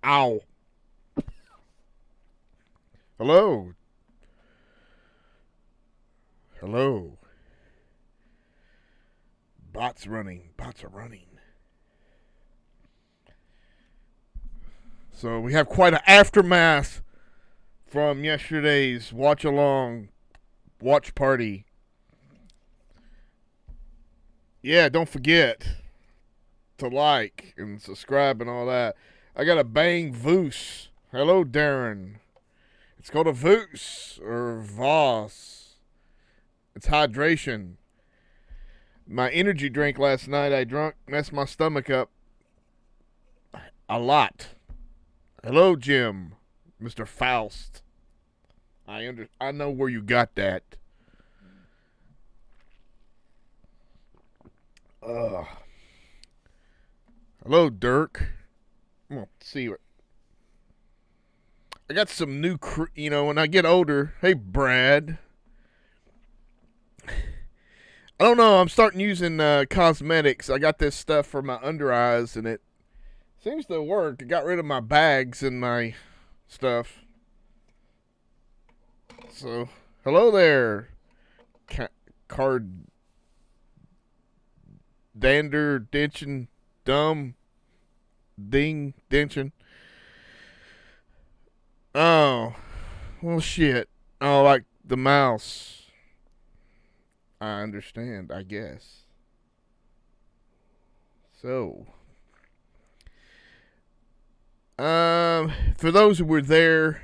Ow. Hello. Hello. Bots running. Bots are running. So we have quite an aftermath from yesterday's watch-along watch party. Yeah, don't forget to like and subscribe and all that. I got a bang Voos. Hello, Darren. It's called a Voos or Voss. It's hydration. My energy drink last night I drunk messed my stomach up a lot. Hello, Jim. Mr. Faust. I know where you got that. Hello, Dirk. Let's see what. I got some new, when I get older. Hey, Brad. I don't know. I'm starting using cosmetics. I got this stuff for my under eyes, and it seems to work. I got rid of my bags and my stuff. So, hello there. Card. Dander, Dention, Dumb, Ding, Dention. Oh, well, shit. Oh, like the mouse. I understand, I guess. So, for those who were there,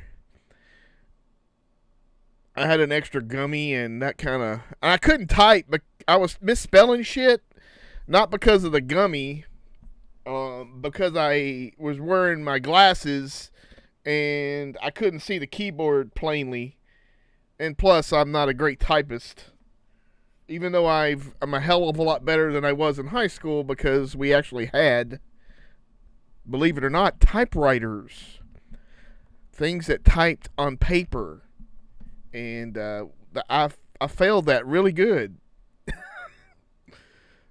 I had an extra gummy, and that kind of, I couldn't type, but I was misspelling shit. Not because of the gummy, because I was wearing my glasses and I couldn't see the keyboard plainly. And plus, I'm not a great typist. Even though I'm a hell of a lot better than I was in high school because we actually had, believe it or not, typewriters. Things that typed on paper. And I failed that really good.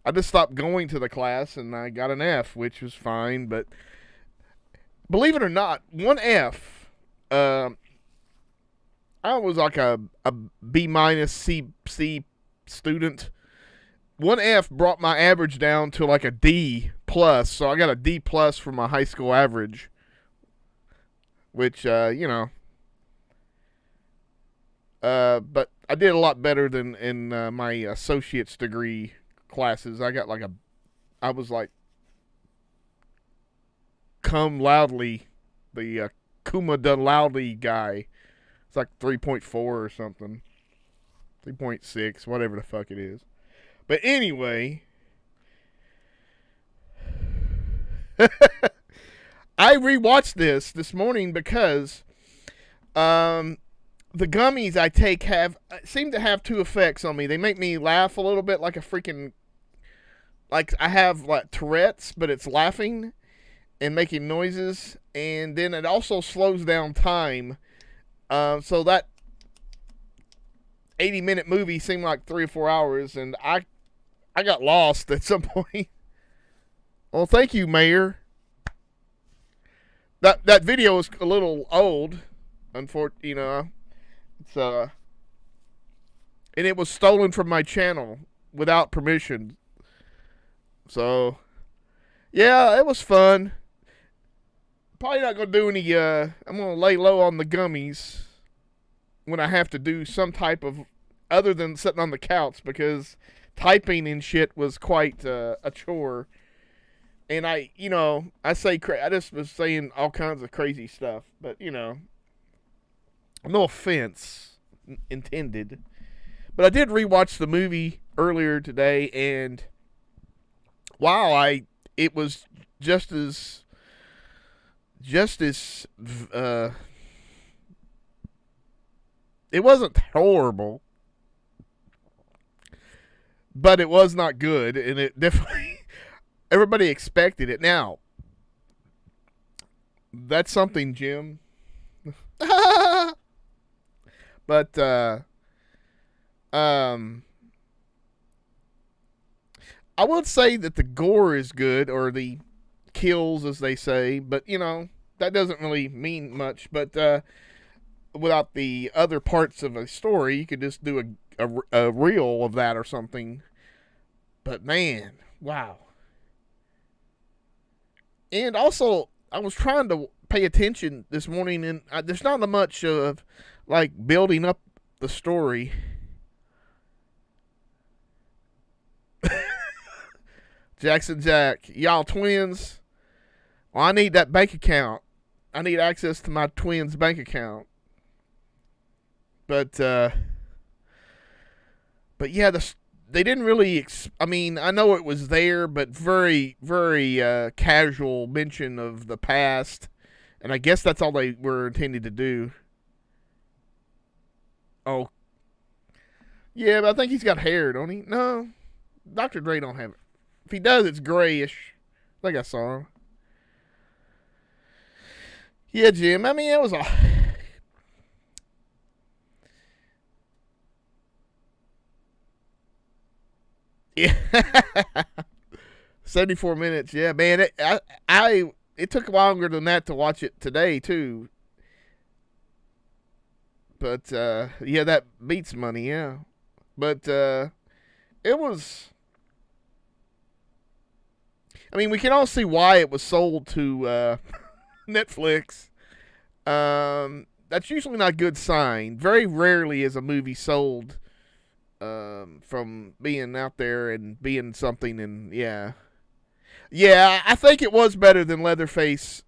I just stopped going to the class and I got an F, which was fine. But believe it or not, one F, I was like a B minus C student. One F brought my average down to like a D plus. So I got a D plus for my high school average, which, but I did a lot better than in my associate's degree classes. I was like cum loudly, the Kuma done loudly guy. It's like 3.4 or something, 3.6, whatever the fuck it is. But anyway, I rewatched this morning because the gummies I take seem to have two effects on me. They make me laugh a little bit like a freaking, like I have like Tourette's, but it's laughing and making noises. And then it also slows down time. So that 80-minute movie seemed like 3 or 4 hours, and I got lost at some point. Well, thank you, Mayor. That video is a little old, unfortunately, It's and it was stolen from my channel without permission. So, yeah, it was fun. Probably not gonna do any. I'm gonna lay low on the gummies when I have to do some type of other than sitting on the couch because typing and shit was quite a chore. And I just was saying all kinds of crazy stuff, but no offense intended. But I did rewatch the movie earlier today, and wow, it was just as it wasn't horrible, but it was not good, and it definitely everybody expected it. Now, that's something, Jim. But I would say that the gore is good, or the kills, as they say. But that doesn't really mean much. But without the other parts of a story, you could just do a reel of that or something. But man, wow. And also, I was trying to pay attention this morning, and there's not much of like building up the story. Jackson Jack, y'all twins. Well, I need that bank account. I need access to my twins' bank account. But yeah, they didn't really. I mean, I know it was there, but very, very casual mention of the past, and I guess that's all they were intended to do. Oh, yeah, but I think he's got hair, don't he? No, Dr. Dre don't have it. If he does, it's grayish. I think I saw him. Yeah, Jim. I mean, it was a. Yeah. 74 minutes. Yeah, man. It took longer than that to watch it today, too. But, yeah, that beats money, yeah. But, it was. I mean, we can all see why it was sold to, Netflix. That's usually not a good sign. Very rarely is a movie sold from being out there and being something, and yeah, I think it was better than Leatherface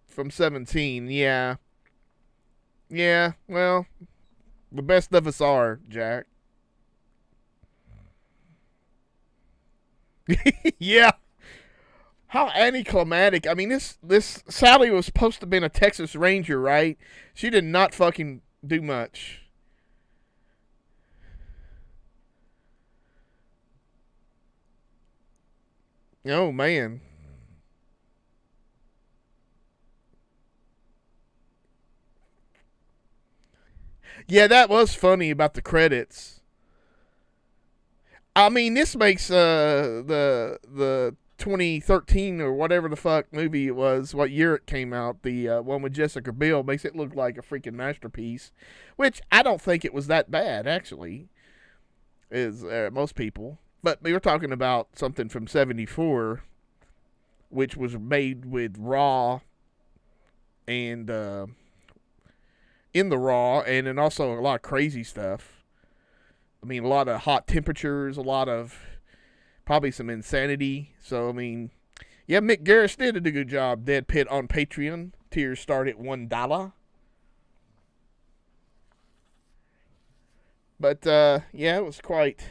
from 17. Yeah, well, the best of us are, Jack. Yeah. How anticlimactic. I mean, this Sally was supposed to have been a Texas Ranger, right? She did not fucking do much. Oh, man. Yeah, that was funny about the credits. I mean, this makes the 2013 or whatever the fuck movie it was, what year it came out, the one with Jessica Biel, makes it look like a freaking masterpiece, which I don't think it was that bad, actually, is most people. But we were talking about something from 74, which was made with raw and in the raw, and then also a lot of crazy stuff. I mean, a lot of hot temperatures, a lot of probably some insanity. So, I mean, yeah, Mick Garris did a good job. DEADPIT on Patreon. Tiers start at $1. But, yeah, it was quite.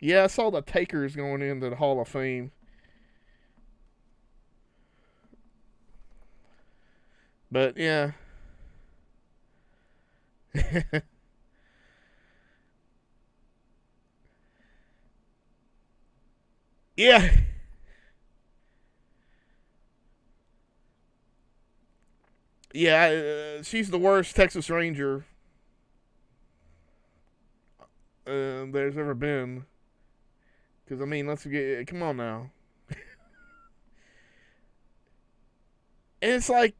Yeah, I saw the takers going into the Hall of Fame. But, yeah. Yeah. Yeah, she's the worst Texas Ranger there's ever been. Because, I mean, let's get. Come on now. And it's like,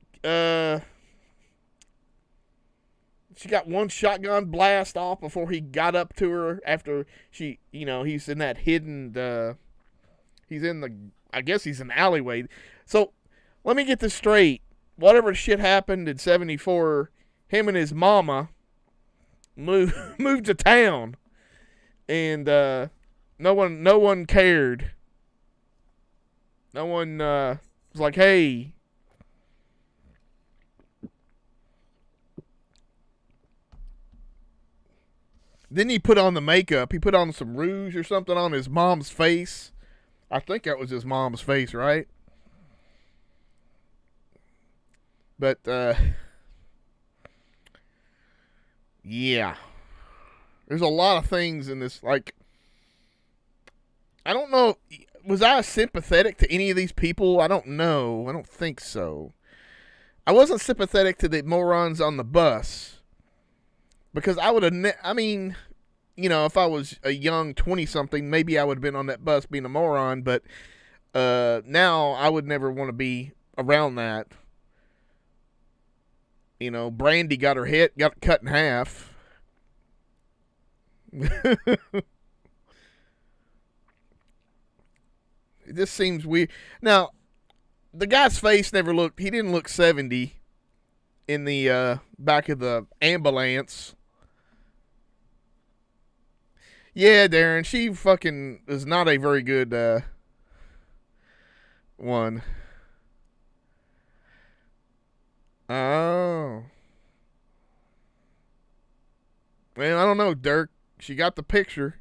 she got one shotgun blast off before he got up to her after she, he's in that hidden, he's in the, I guess he's in the alleyway. So, let me get this straight. Whatever shit happened in 74, him and his mama moved to town. And, no one cared. No one, was like, hey. Then he put on the makeup. He put on some rouge or something on his mom's face. I think that was his mom's face, right? But, yeah. There's a lot of things in this, like, I don't know. Was I sympathetic to any of these people? I don't know. I don't think so. I wasn't sympathetic to the morons on the bus. Because I would have, if I was a young 20-something, maybe I would have been on that bus being a moron. But now I would never want to be around that. You know, Brandy got her head got cut in half. It just seems weird. Now, the guy's face never looked. He didn't look 70 in the back of the ambulance. Yeah, Darren, she fucking is not a very good one. Oh. Well, I don't know, Dirk. She got the picture.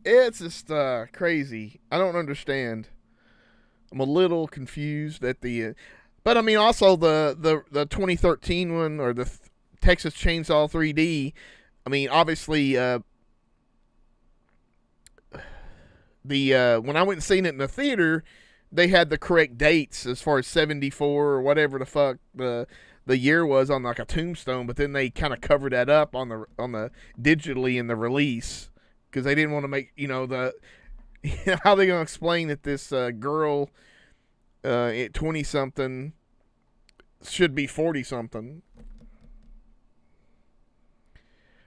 It's just crazy. I don't understand. I'm a little confused at the... but, I mean, also the 2013 one, or the Texas Chainsaw 3D, I mean, obviously, when I went and seen it in the theater, they had the correct dates as far as 74 or whatever the fuck the year was on like a tombstone, but then they kind of covered that up on the digitally in the release because they didn't want to make, how they gonna explain that this girl at 20 something should be 40 something.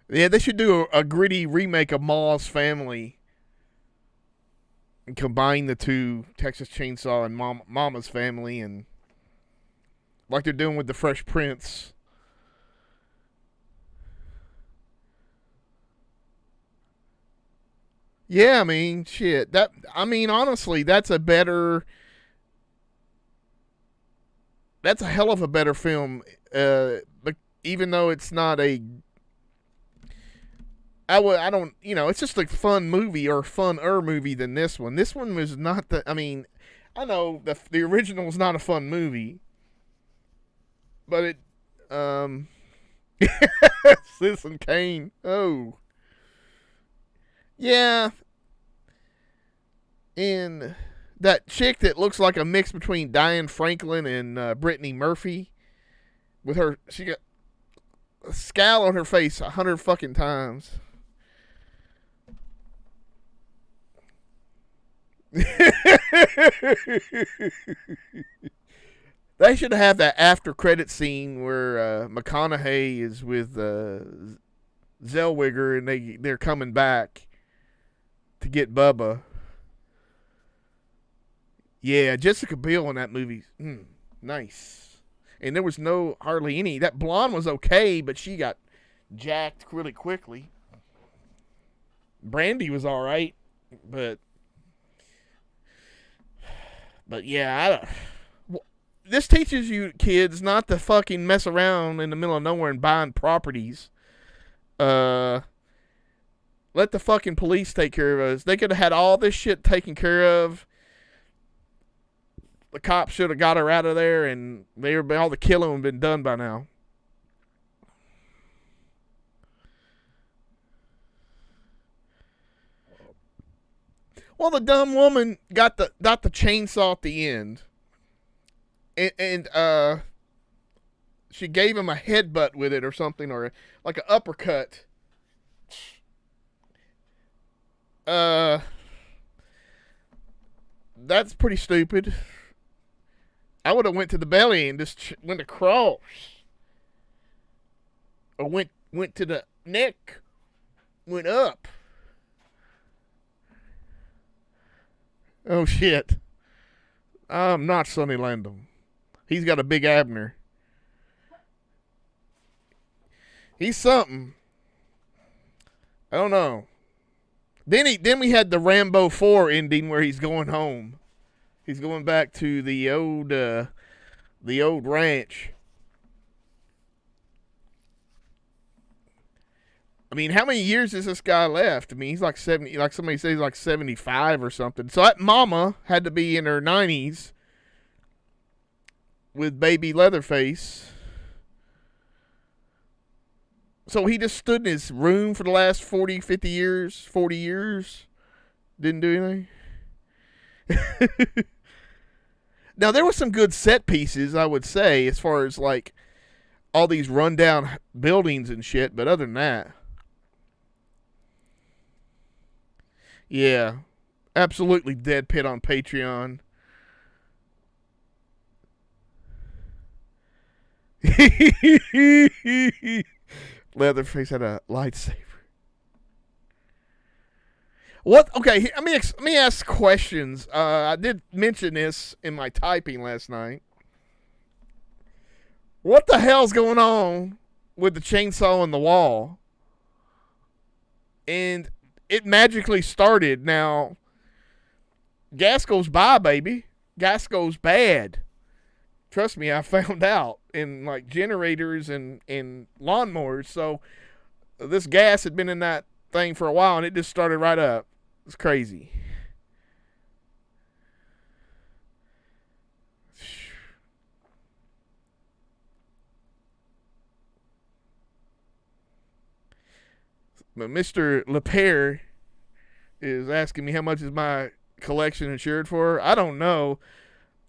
Yeah, they should do a gritty remake of Ma's Family and combine the two, Texas Chainsaw and Mama's Family, and like they're doing with the Fresh Prince. Yeah, I mean, shit. Honestly, that's a hell of a better film. But even though it's not it's just a fun movie or funner movie than this one. This one was not I know the original was not a fun movie, but Citizen Kane. Oh. Yeah. And that chick that looks like a mix between Diane Franklin and Brittany Murphy, she got a scowl on her face 100 fucking times. They should have that after credit scene where McConaughey is with Zellweger and they're coming back to get Bubba. Yeah, Jessica Biel in that movie. Nice. And there was hardly any. That blonde was okay, but she got jacked really quickly. Brandy was all right, but yeah, this teaches you kids not to fucking mess around in the middle of nowhere and buying properties. Let the fucking police take care of us. They could have had all this shit taken care of. The cops should have got her out of there, and all the killing would have been done by now. Well, the dumb woman got the chainsaw at the end, and she gave him a headbutt with it or something, or like an uppercut. That's pretty stupid. I would have went to the belly and just went across, or went to the neck, went up. Oh shit! I'm not Sonny Landham. He's got a big Abner. He's something. I don't know. Then we had the Rambo 4 ending where he's going home. He's going back to the old ranch. I mean, how many years has this guy left? I mean, he's like 70, like somebody says, like 75 or something. So that mama had to be in her 90s with baby Leatherface. So he just stood in his room for the last 40 years. Didn't do anything. Now, there were some good set pieces, I would say, as far as like all these rundown buildings and shit. But other than that, yeah. Absolutely DEADPIT on Patreon. Leatherface had a lightsaber. What? Okay, let me ask questions. I did mention this in my typing last night. What the hell's going on with the chainsaw in the wall? And it magically started. Now, gas goes by, baby. Gas goes bad. Trust me, I found out in like generators and lawnmowers. So this gas had been in that thing for a while, and it just started right up. It's crazy. But Mr. LePere is asking me how much is my collection insured for. I don't know.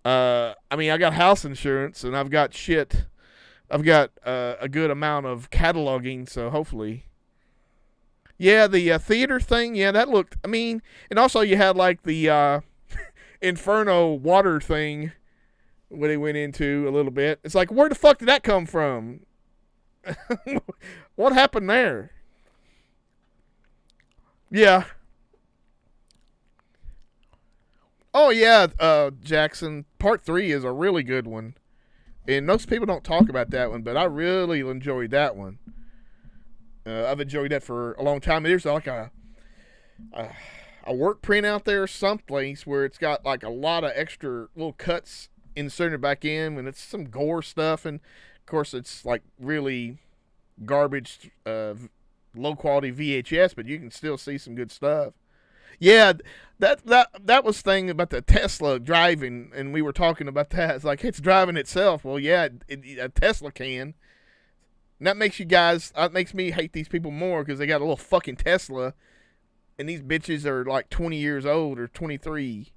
I mean, I got house insurance, and I've got shit. I've got a good amount of cataloging, so hopefully. Yeah, the theater thing, yeah, that looked, I mean, and also you had like the Inferno water thing where they went into a little bit. It's like, where the fuck did that come from? What happened there? Yeah. Oh, yeah, Jackson. Part 3 is a really good one. And most people don't talk about that one, but I really enjoyed that one. I've enjoyed that for a long time. There's like a work print out there someplace where it's got like a lot of extra little cuts inserted back in, and it's some gore stuff, and of course it's like really garbage, low quality VHS, but you can still see some good stuff. Yeah, that was thing about the Tesla driving, and we were talking about that. It's like it's driving itself. Well, yeah, a Tesla can. And that makes me hate these people more because they got a little fucking Tesla, and these bitches are like 20 years old or 23.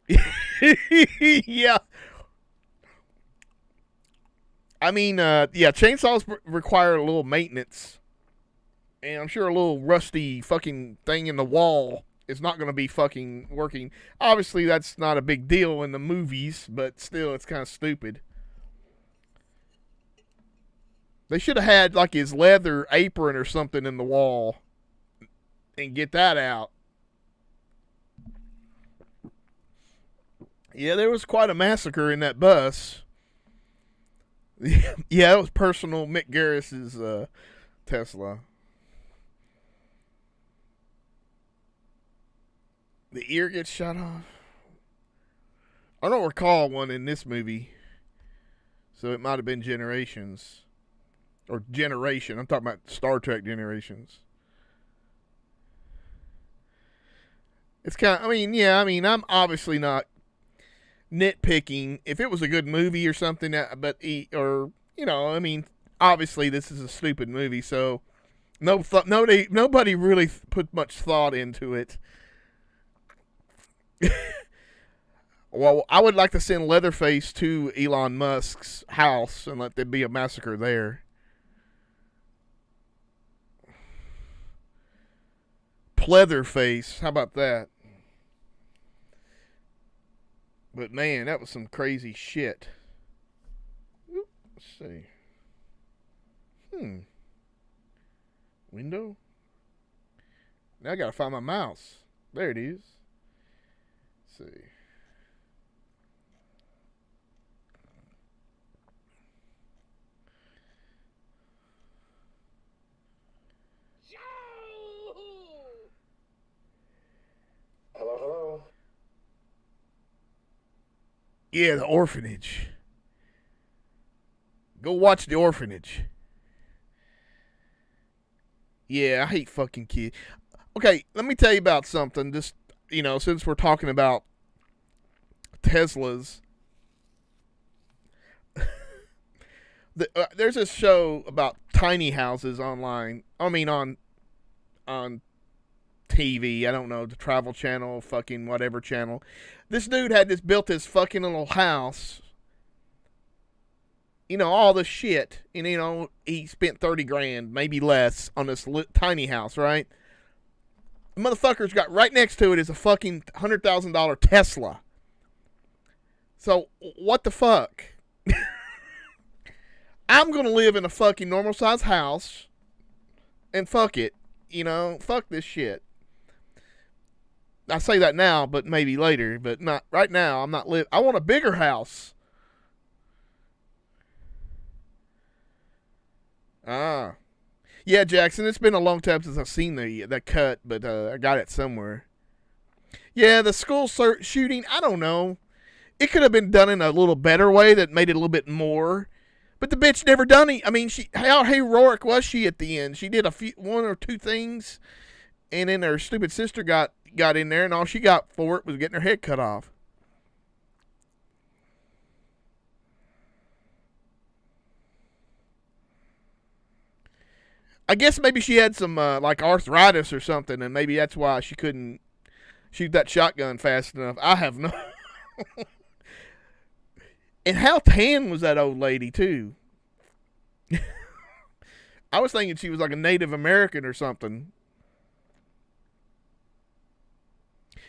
Yeah. I mean, yeah, chainsaws require a little maintenance. And I'm sure a little rusty fucking thing in the wall is not going to be fucking working. Obviously, that's not a big deal in the movies, but still, it's kind of stupid. They should have had like his leather apron or something in the wall and get that out. Yeah, there was quite a massacre in that bus. Yeah, it was personal Mick Garris's Tesla. The ear gets shot off. I don't recall one in this movie, so it might have been Generations. Or Generation. I'm talking about Star Trek Generations. It's kind of, I'm obviously not nitpicking. If it was a good movie or something, obviously this is a stupid movie, so nobody really put much thought into it. Well, I would like to send Leatherface to Elon Musk's house and let there be a massacre there. Pleatherface, how about that? But man, that was some crazy shit. Let's see. Window? Now I gotta find my mouse. There it is. Let's see. Hello? Yeah, The Orphanage. Go watch The Orphanage. Yeah, I hate fucking kids. Okay, let me tell you about something. Just, since we're talking about Teslas. There's a show about tiny houses online. I mean, on TV. I don't know, the Travel Channel, fucking whatever channel. This dude had built this fucking little house. All the shit. And, he spent $30,000, maybe less, on this tiny house, right? The motherfucker's got right next to it is a fucking $100,000 Tesla. So, what the fuck? I'm going to live in a fucking normal size house and fuck it. Fuck this shit. I say that now, but maybe later, but not right now. I'm not I want a bigger house. Yeah, Jackson, it's been a long time since I've seen the cut, but I got it somewhere. Yeah, the school shooting, I don't know. It could have been done in a little better way that made it a little bit more. But the bitch never done it. I mean, how heroic was she at the end? She did one or two things, and then her stupid sister got in there, and all she got for it was getting her head cut off. I guess maybe she had some like arthritis or something, and maybe that's why she couldn't shoot that shotgun fast enough. I have no. And how tan was that old lady too? I was thinking she was like a Native American or something.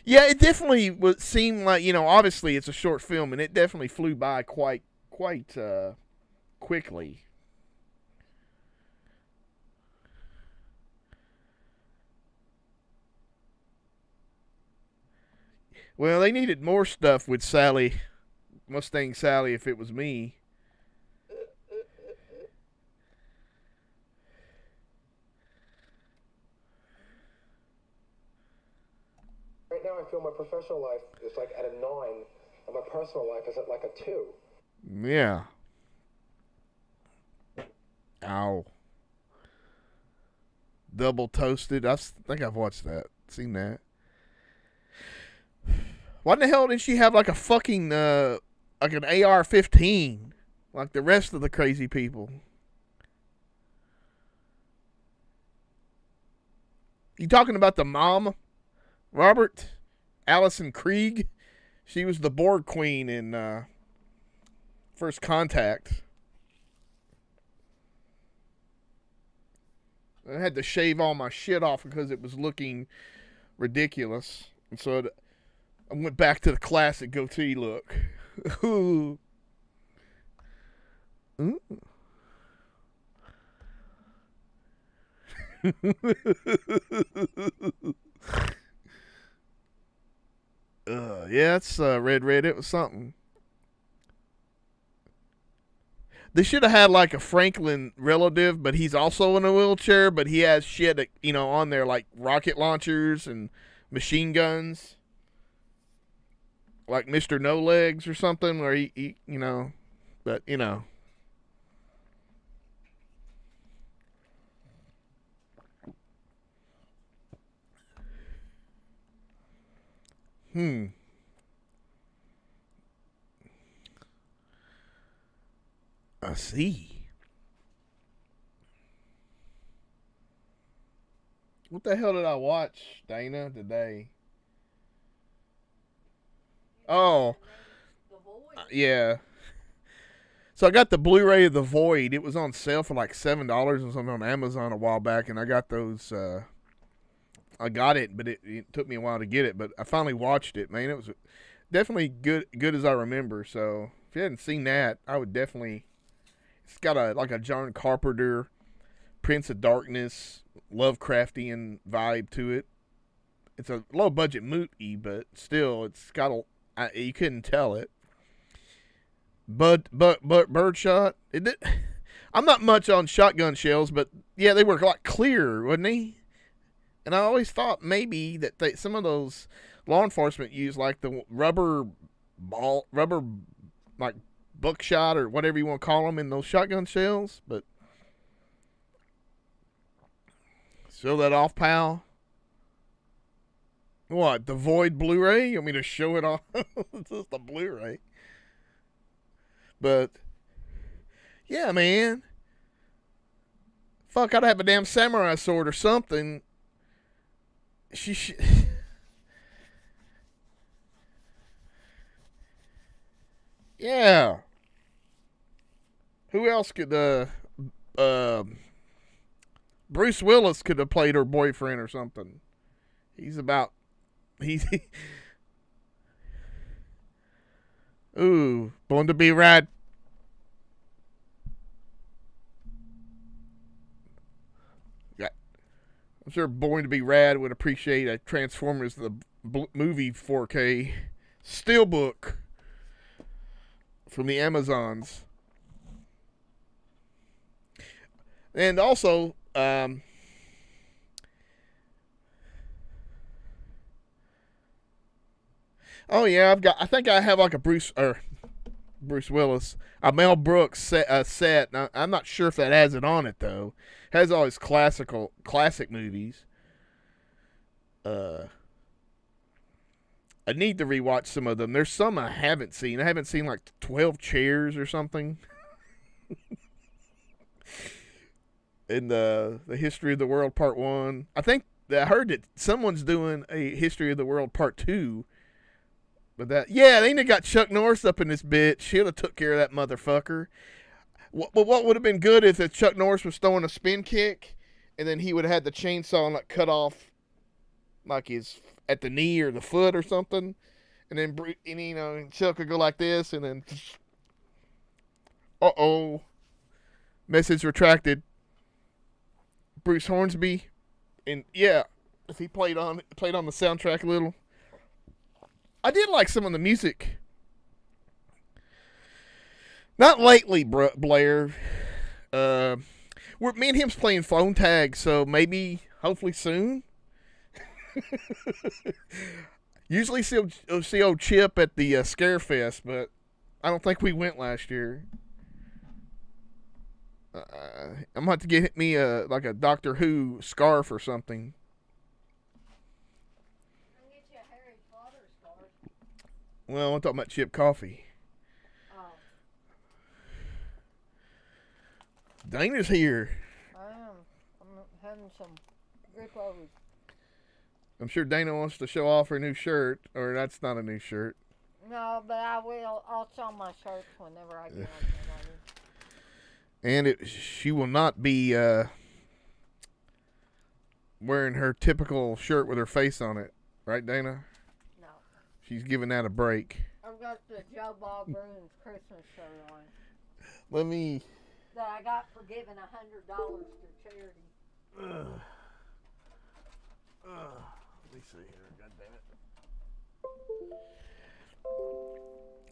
Yeah, it definitely would seem like, obviously it's a short film, and it definitely flew by quite quickly. Well, they needed more stuff with Mustang Sally, if it was me. Right now I feel my professional life is like at a 9, and my personal life is at like a 2. Yeah. Ow. Double toasted. I think I've watched that. Seen that. Why the hell did she have like a fucking, like an AR-15? Like the rest of the crazy people. You talking about the mom? Robert? Allison Krieg? She was the Borg Queen in First Contact. I had to shave all my shit off because it was looking ridiculous. And so I went back to the classic goatee look. Ooh. Ooh. Yeah, it's red. It was something. They should have had like a Franklin relative, but he's also in a wheelchair, but he has shit, on there like rocket launchers and machine guns. Like Mr. No Legs or something, where he but I see. What the hell did I watch, Dana, today? Oh, yeah. So I got the Blu-ray of The Void. It was on sale for like $7 or something on Amazon a while back, and I got those. I got it, but it took me a while to get it. But I finally watched it, man. It was definitely good as I remember. So if you hadn't seen that, I would definitely. It's got a John Carpenter, Prince of Darkness, Lovecraftian vibe to it. It's a low budget movie, but still, it's got you couldn't tell it. But Birdshot, I'm not much on shotgun shells, but yeah, they were a lot clearer, wasn't they? And I always thought maybe that some of those law enforcement use like the rubber like buckshot or whatever you want to call them in those shotgun shells. But show that off, pal. What, the Void Blu-ray? You want me to show it off? It's just a Blu-ray. But yeah, man. Fuck, I'd have a damn samurai sword or something. Yeah. Who else could Bruce Willis could have played her boyfriend or something. He's about. He's. Ooh, Born to Be Rad. I'm sure Born to Be Rad would appreciate a Transformers the movie 4K steelbook from the Amazons. And also, oh yeah, I think I have like a Bruce Willis, a Mel Brooks set. Now, I'm not sure if that has it on it though. It has all his classic movies. I need to rewatch some of them. There's some I haven't seen. I haven't seen like 12 Chairs or something. In the History of the World Part 1. I heard that someone's doing a History of the World Part 2. But they ain't got Chuck Norris up in this bitch. She'd have took care of that motherfucker. What would have been good is if Chuck Norris was throwing a spin kick, and then he would have had the chainsaw and like cut off like his at the knee or the foot or something, and then Chuck could go like this, and then message retracted. Bruce Hornsby, and yeah, if he played on the soundtrack a little. I did like some of the music. Not lately, Blair. Me and him's playing phone tag, so maybe, hopefully soon. Usually see old Chip at the Scarefest, but I don't think we went last year. I'm going to have to get me like a Doctor Who scarf or something. I can get you a Harry Potter scarf. Well, I'm talking about Chip Coffee. Oh. Dana's here. I am. I'm having some grippos. I'm sure Dana wants to show off her new shirt, or that's not a new shirt. No, but I will. I'll show my shirts whenever I get on And she will not be wearing her typical shirt with her face on it. Right, Dana? No. She's giving that a break. I've got the Joe Bob Bruins Christmas shirt on. Let me... That I got for giving $100 to charity. Let me see here. God damn it.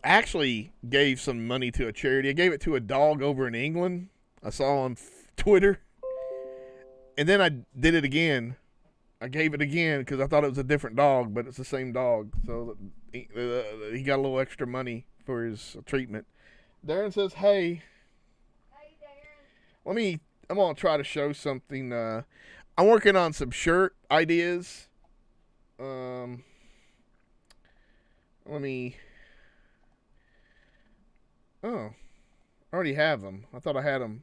I actually gave some money to a charity. I gave it to a dog over in England. I saw on Twitter. And then I did it again. I gave it again because I thought it was a different dog, but it's the same dog. So he got a little extra money for his treatment. Darren says, hey. Hey, Darren. I'm going to try to show something. I'm working on some shirt ideas. Let me... Oh, I already have them. I thought I had them.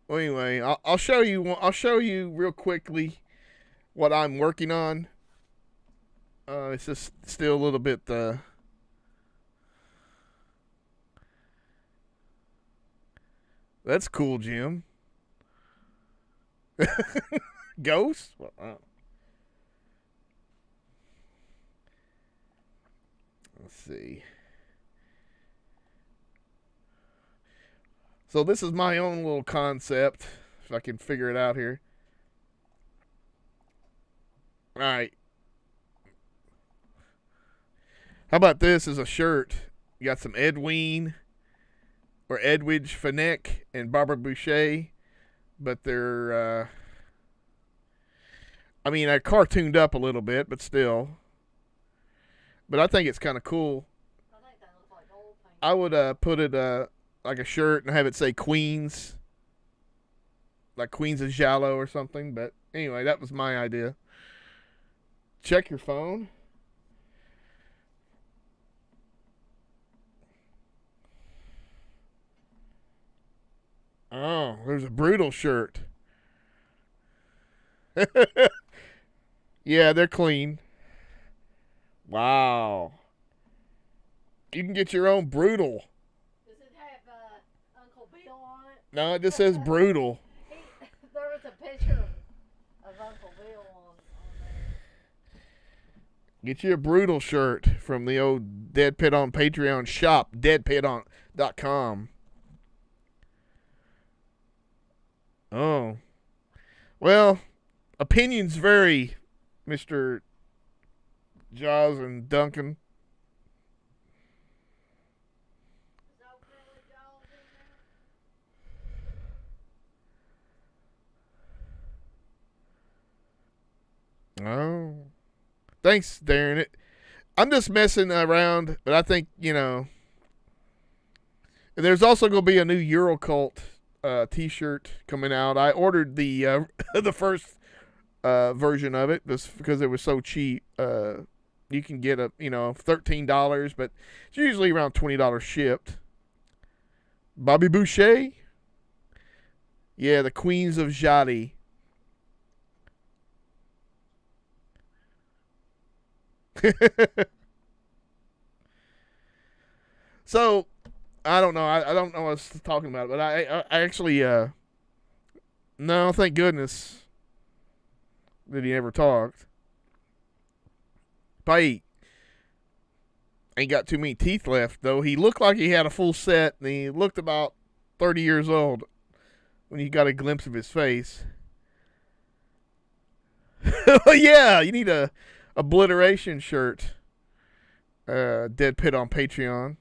Well, anyway, I'll show you. I'll show you real quickly what I'm working on. It's just still a little bit. That's cool, Jim. Ghost. Well, let's see. So this is my own little concept, if I can figure it out here. All right. How about this as a shirt? You got some Edwin or Edwidge Fenech and Barbara Boucher, but they're, I cartooned up a little bit, but still. But I think it's kind of cool. I think that looks like old paint. I would put it like a shirt and have it say Queens, like Queens of Shallow or something. But anyway, that was my idea. Check your phone. Oh, there's a Brutal shirt. Yeah, they're clean. Wow. You can get your own Brutal. Does it have Uncle Bill on it? No, it just says Brutal. There was a picture of Uncle Bill on there. Get you a brutal shirt from the old Dead Pit on Patreon shop, deadpiton.com. Oh. Well, opinions vary, Mr. Jaws and Duncan. Oh. Thanks, Darren. I'm just messing around, but I think, there's also going to be a new Eurocult t-shirt coming out. I ordered the the first version of it just because it was so cheap. You can get $13, but it's usually around $20 shipped. Bobby Boucher. Yeah, the Queens of Jadi. So, I don't know. I don't know what I was talking about, but I actually, no, thank goodness that he never talked. Probably ain't got too many teeth left, though. He looked like he had a full set, and he looked about 30 years old when you got a glimpse of his face. Yeah, you need a obliteration shirt. Dead Pit on Patreon.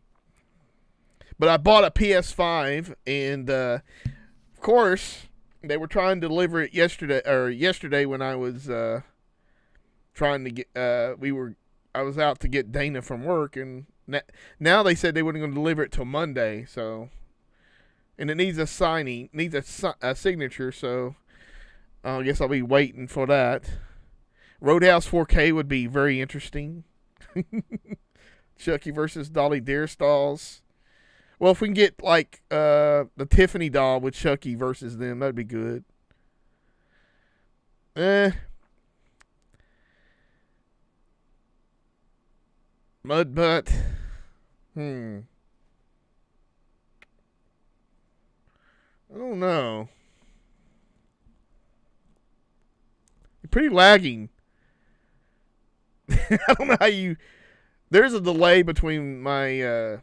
But I bought a PS5, and of course, they were trying to deliver it yesterday when I was trying to get. I was out to get Dana from work, and now they said they weren't going to deliver it till Monday. So, and it needs a signing, needs a signature. So, I guess I'll be waiting for that. Roadhouse 4K would be very interesting. Chucky versus Dolly Deerstalls. Well, if we can get like the Tiffany doll with Chucky versus them, that'd be good. Mudbutt. I don't know. You're pretty lagging. I don't know how you. There's a delay between my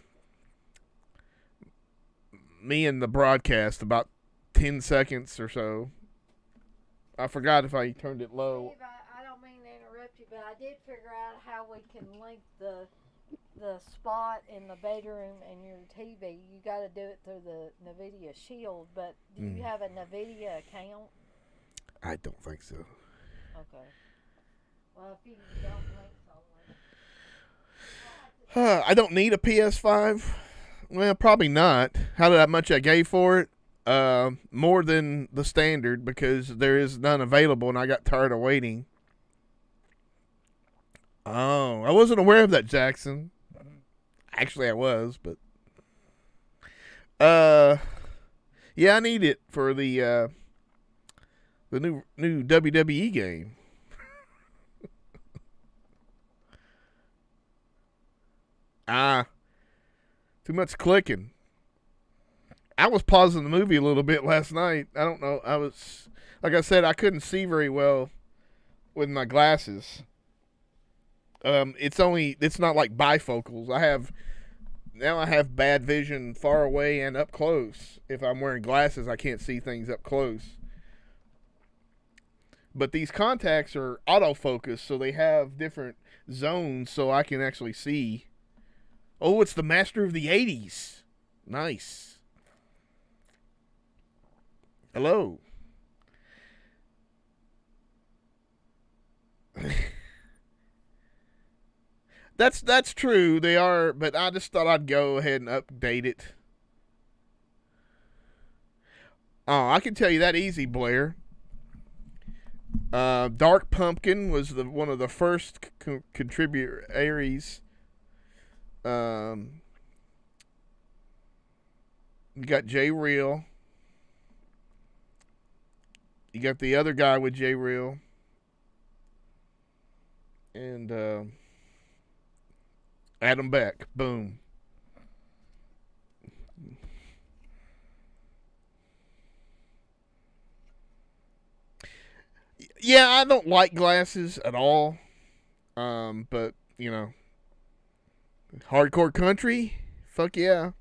me and the broadcast, about 10 seconds or so. I forgot if I turned it low. Steve, I don't mean to interrupt you, but I did figure out how we can link the spot in the bedroom and your TV. You got to do it through the NVIDIA Shield, but do you have a NVIDIA account? I don't think so. Okay. Well, if you don't think so, I don't need a PS5. Well, probably not. How much I gave for it? More than the standard, because there is none available, and I got tired of waiting. Oh, I wasn't aware of that, Jackson. Actually, I was, but yeah, I need it for the new WWE game. Too much clicking. I was pausing the movie a little bit last night. I don't know. Like I said, I couldn't see very well with my glasses. It's not like bifocals. I have bad vision far away and up close. If I'm wearing glasses, I can't see things up close. But these contacts are autofocus, so they have different zones, so I can actually see. Oh, it's the Master of the 80s. Nice. Hello. That's true. They are, but I just thought I'd go ahead and update it. Oh, I can tell you that easy, Blair. Dark Pumpkin was one of the first contributors. You got J Real. You got the other guy with J Real. And Adam Beck. Boom. Yeah, I don't like glasses at all. But hardcore country, fuck yeah.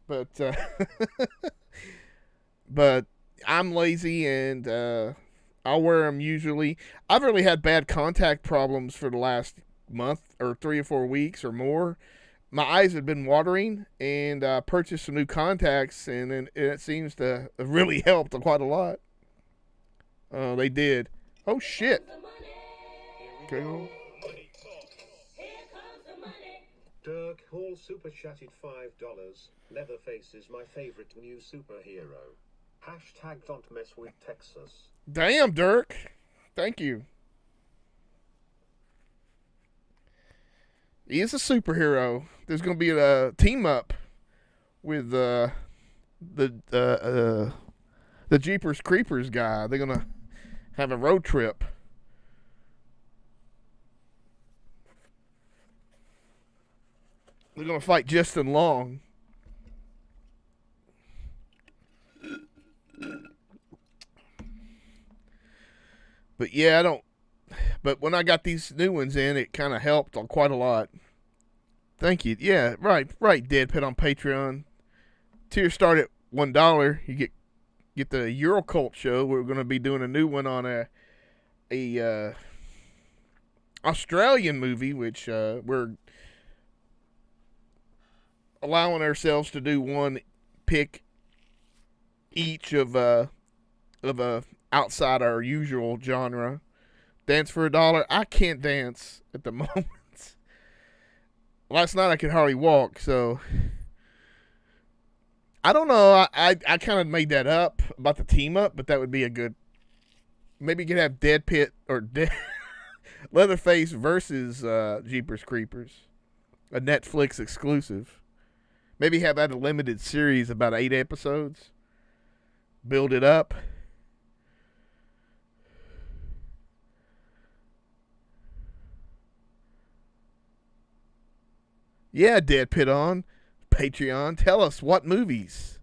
But but I'm lazy and I'll wear them usually. I've really had bad contact problems for the last month or 3 or 4 weeks or more. My eyes have been watering, and I purchased some new contacts, and it seems to have really helped quite a lot. They did. Oh shit. Okay. Dirk Hall super chatted $5. Leatherface is my favorite new superhero. Hashtag don't mess with Texas. Damn, Dirk. Thank you. He is a superhero. There's going to be a team up with the Jeepers Creepers guy. They're going to have a road trip. They're going to fight Justin Long. But yeah, but when I got these new ones in, it kind of helped quite a lot. Thank you. Yeah, right, DEADPIT on Patreon. Tiers start at $1. You get the Eurocult show. We're going to be doing a new one on a Australian movie, which we're allowing ourselves to do one pick each of outside our usual genre. Dance for $1. I can't dance at the moment. Last night I could hardly walk, so I don't know. I kind of made that up about the team up, but that would be a good. Maybe you could have DEADPIT or Leatherface versus Jeepers Creepers, a Netflix exclusive. Maybe have that a limited series, about 8 episodes. Build it up. Yeah, DEADPIT on Patreon. Tell us what movies.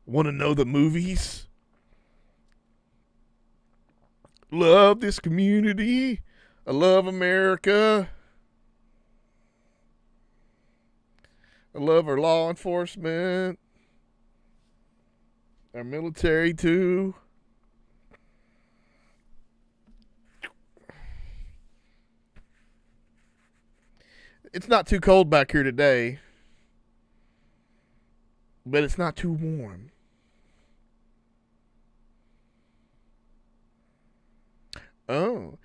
Want to know the movies? Love this community. I love America. I love our law enforcement. Our military, too. It's not too cold back here today, but it's not too warm. Oh,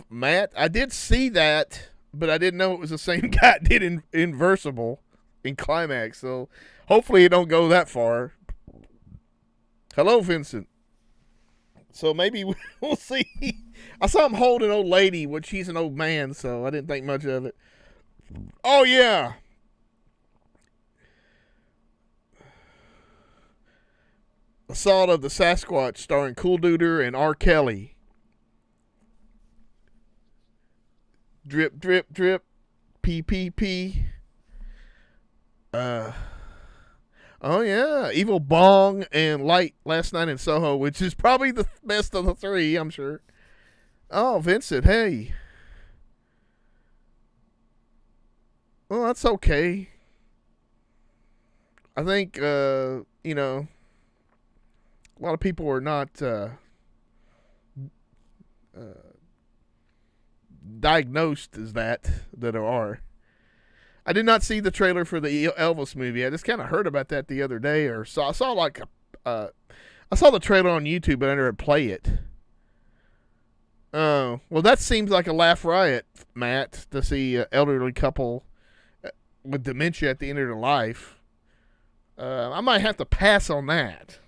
Matt, I did see that, but I didn't know it was the same guy that did Inversible in Climax, so hopefully it don't go that far. Hello, Vincent. So maybe we'll see. I saw him hold an old lady, which he's an old man, so I didn't think much of it. Oh, yeah. Assault of the Sasquatch, starring Cool Duder and R. Kelly. Drip, drip, drip. P, P, P. Oh, yeah. Evil Bong and Light Last Night in Soho, which is probably the best of the three, I'm sure. Oh, Vincent, hey. Well, that's okay. I think, a lot of people are not diagnosed as that are. I did not see the trailer for the Elvis movie. I just kind of heard about that the other day, I saw the trailer on YouTube, but I never play it. Oh, well, that seems like a laugh riot, Matt, to see an elderly couple with dementia at the end of their life. I might have to pass on that.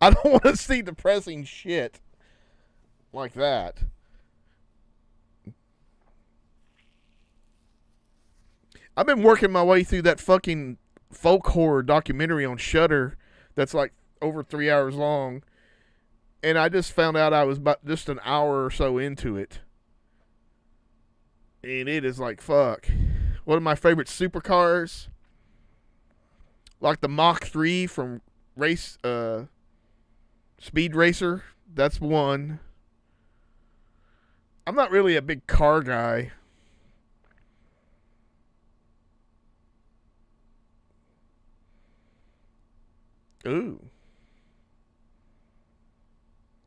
I don't want to see depressing shit like that. I've been working my way through that fucking folk horror documentary on Shudder that's like over 3 hours long, and I just found out I was about just an hour or so into it, and it is like fuck. One of my favorite supercars, like the Mach 3 from Speed Racer, That's one. I'm not really a big car guy. Ooh.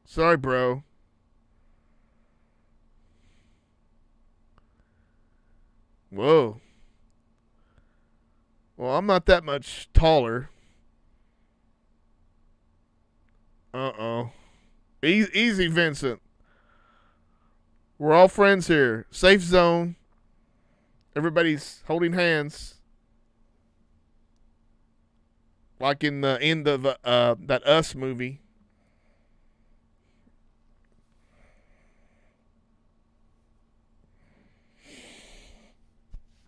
Sorry, bro. Whoa. Well, I'm not that much taller. Uh-oh. Easy, Vincent. We're all friends here. Safe zone. Everybody's holding hands. Like in the end of that Us movie.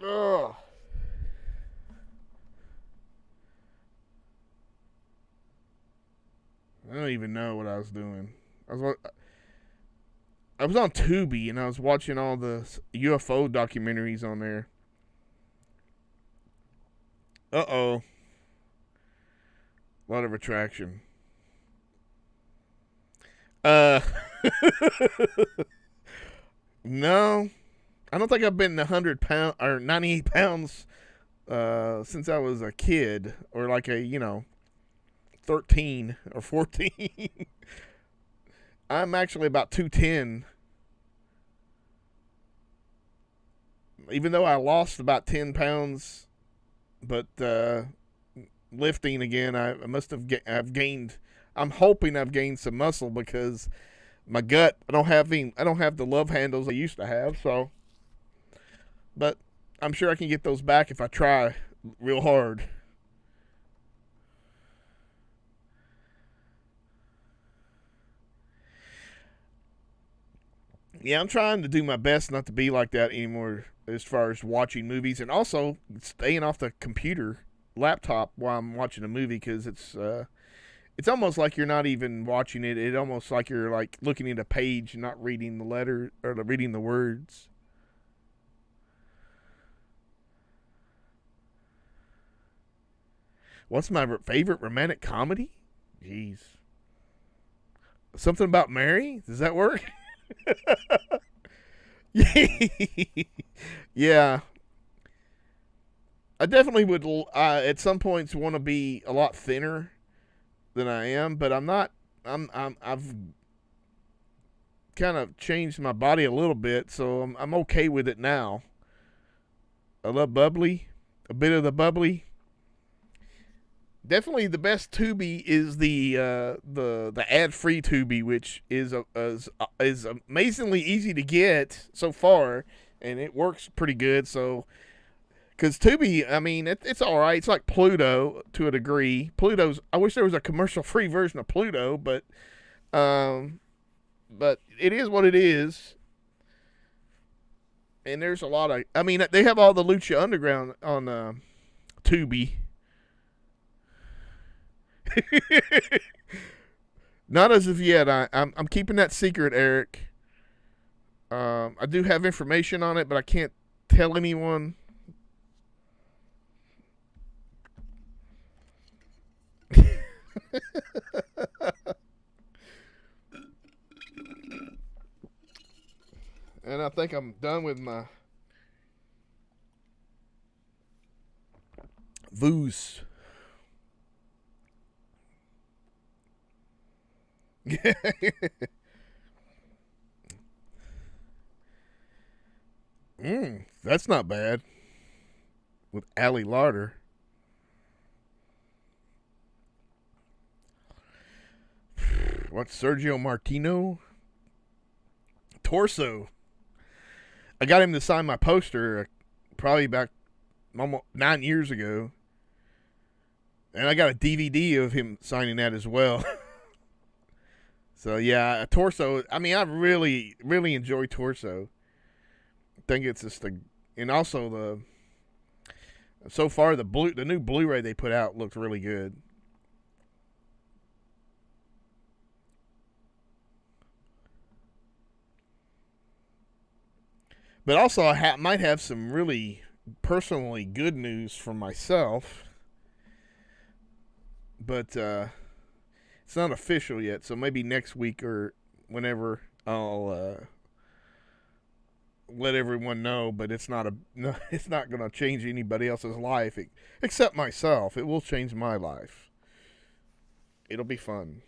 Ugh. I don't even know what I was doing. I was on Tubi and I was watching all the UFO documentaries on there. Uh-oh. A lot of attraction. No. I don't think I've been 100 pounds or 98 pounds since I was a kid, or like 13 or 14. I'm actually about 210. Even though I lost about 10 pounds, but lifting again, I must have I've gained. I'm hoping I've gained some muscle because my gut, I don't have the love handles I used to have, so. But I'm sure I can get those back if I try real hard. Yeah, I'm trying to do my best not to be like that anymore as far as watching movies, and also staying off the computer, laptop while I'm watching a movie, because it's almost like you're not even watching it. It's almost like you're like looking at a page, not reading the letter or reading the words. What's my favorite romantic comedy? Jeez. Something About Mary? Does that work? Yeah. I definitely would at some points want to be a lot thinner than I am, but I'm not. I've kind of changed my body a little bit, so I'm okay with it now. I love bubbly, a bit of the bubbly. Definitely the best Tubi is the ad-free Tubi, which is amazingly easy to get so far, and it works pretty good. So, because Tubi, I mean, it's all right. It's like Pluto to a degree. I wish there was a commercial-free version of Pluto, but it is what it is. And there's a lot of, I mean, they have all the Lucha Underground on Tubi. Not as of yet. I'm keeping that secret, Eric. I do have information on it, but I can't tell anyone. And I think I'm done with my Voos. That's not bad. With Ali Larder. What's Sergio Martino? Torso. I got him to sign my poster probably back almost 9 years ago. And I got a DVD of him signing that as well. So yeah, Torso. I mean, I really, really enjoy Torso. I think it's just and also so far the new Blu-ray they put out looked really good. But also, I might have some really personally good news for myself. But It's not official yet, so maybe next week or whenever I'll let everyone know. But it's not it's not going to change anybody else's life except myself. It will change my life. It'll be fun.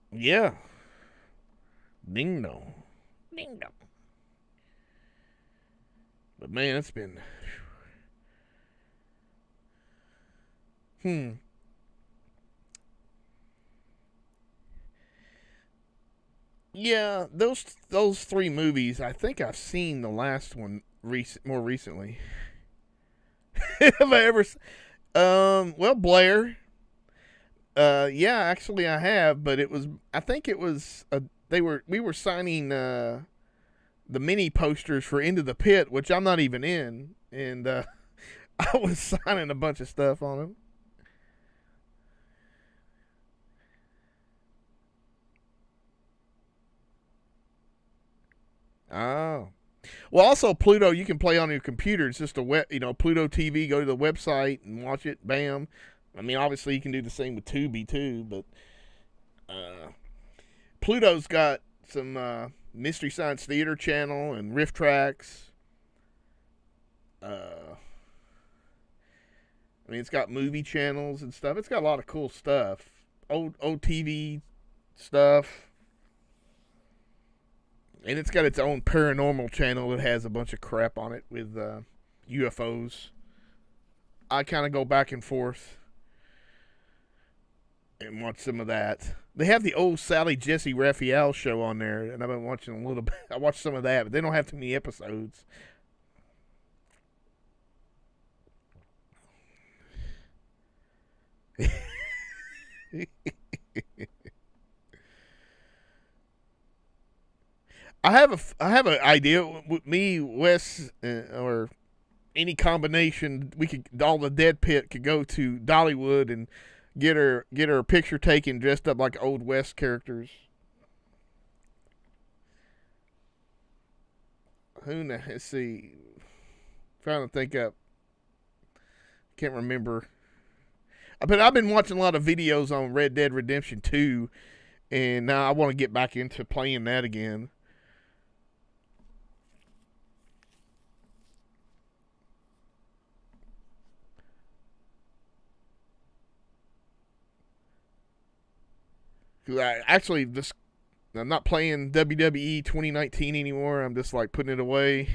Yeah. Ding dong. Ding dong. But man, it's been. Yeah, those 3 movies. I think I've seen the last one more recently. Have I ever? Well, Blair. Yeah, actually I have, but I think it was we were signing the mini posters for Into the Pit, which I'm not even in, and I was signing a bunch of stuff on them. Oh. Well, also Pluto, you can play on your computer. It's just Pluto TV. Go to the website and watch it. Bam. I mean, obviously you can do the same with Tubi too, but Pluto's got some Mystery Science Theater channel and Riff Tracks. I mean, it's got movie channels and stuff. It's got a lot of cool stuff. Old TV stuff. And it's got its own paranormal channel that has a bunch of crap on it with UFOs. I kind of go back and forth and watch some of that. They have the old Sally Jesse Raphael show on there, and I've been watching a little bit. I watched some of that, but they don't have too many episodes. I have an idea. With me, Wes, or any combination, all the Dead Pit could go to Dollywood and get her picture taken dressed up like Old West characters. Let's see. Trying to think up. Can't remember. But I've been watching a lot of videos on Red Dead Redemption 2, and now I want to get back into playing that again. I'm not playing WWE 2019 anymore. I'm just like putting it away.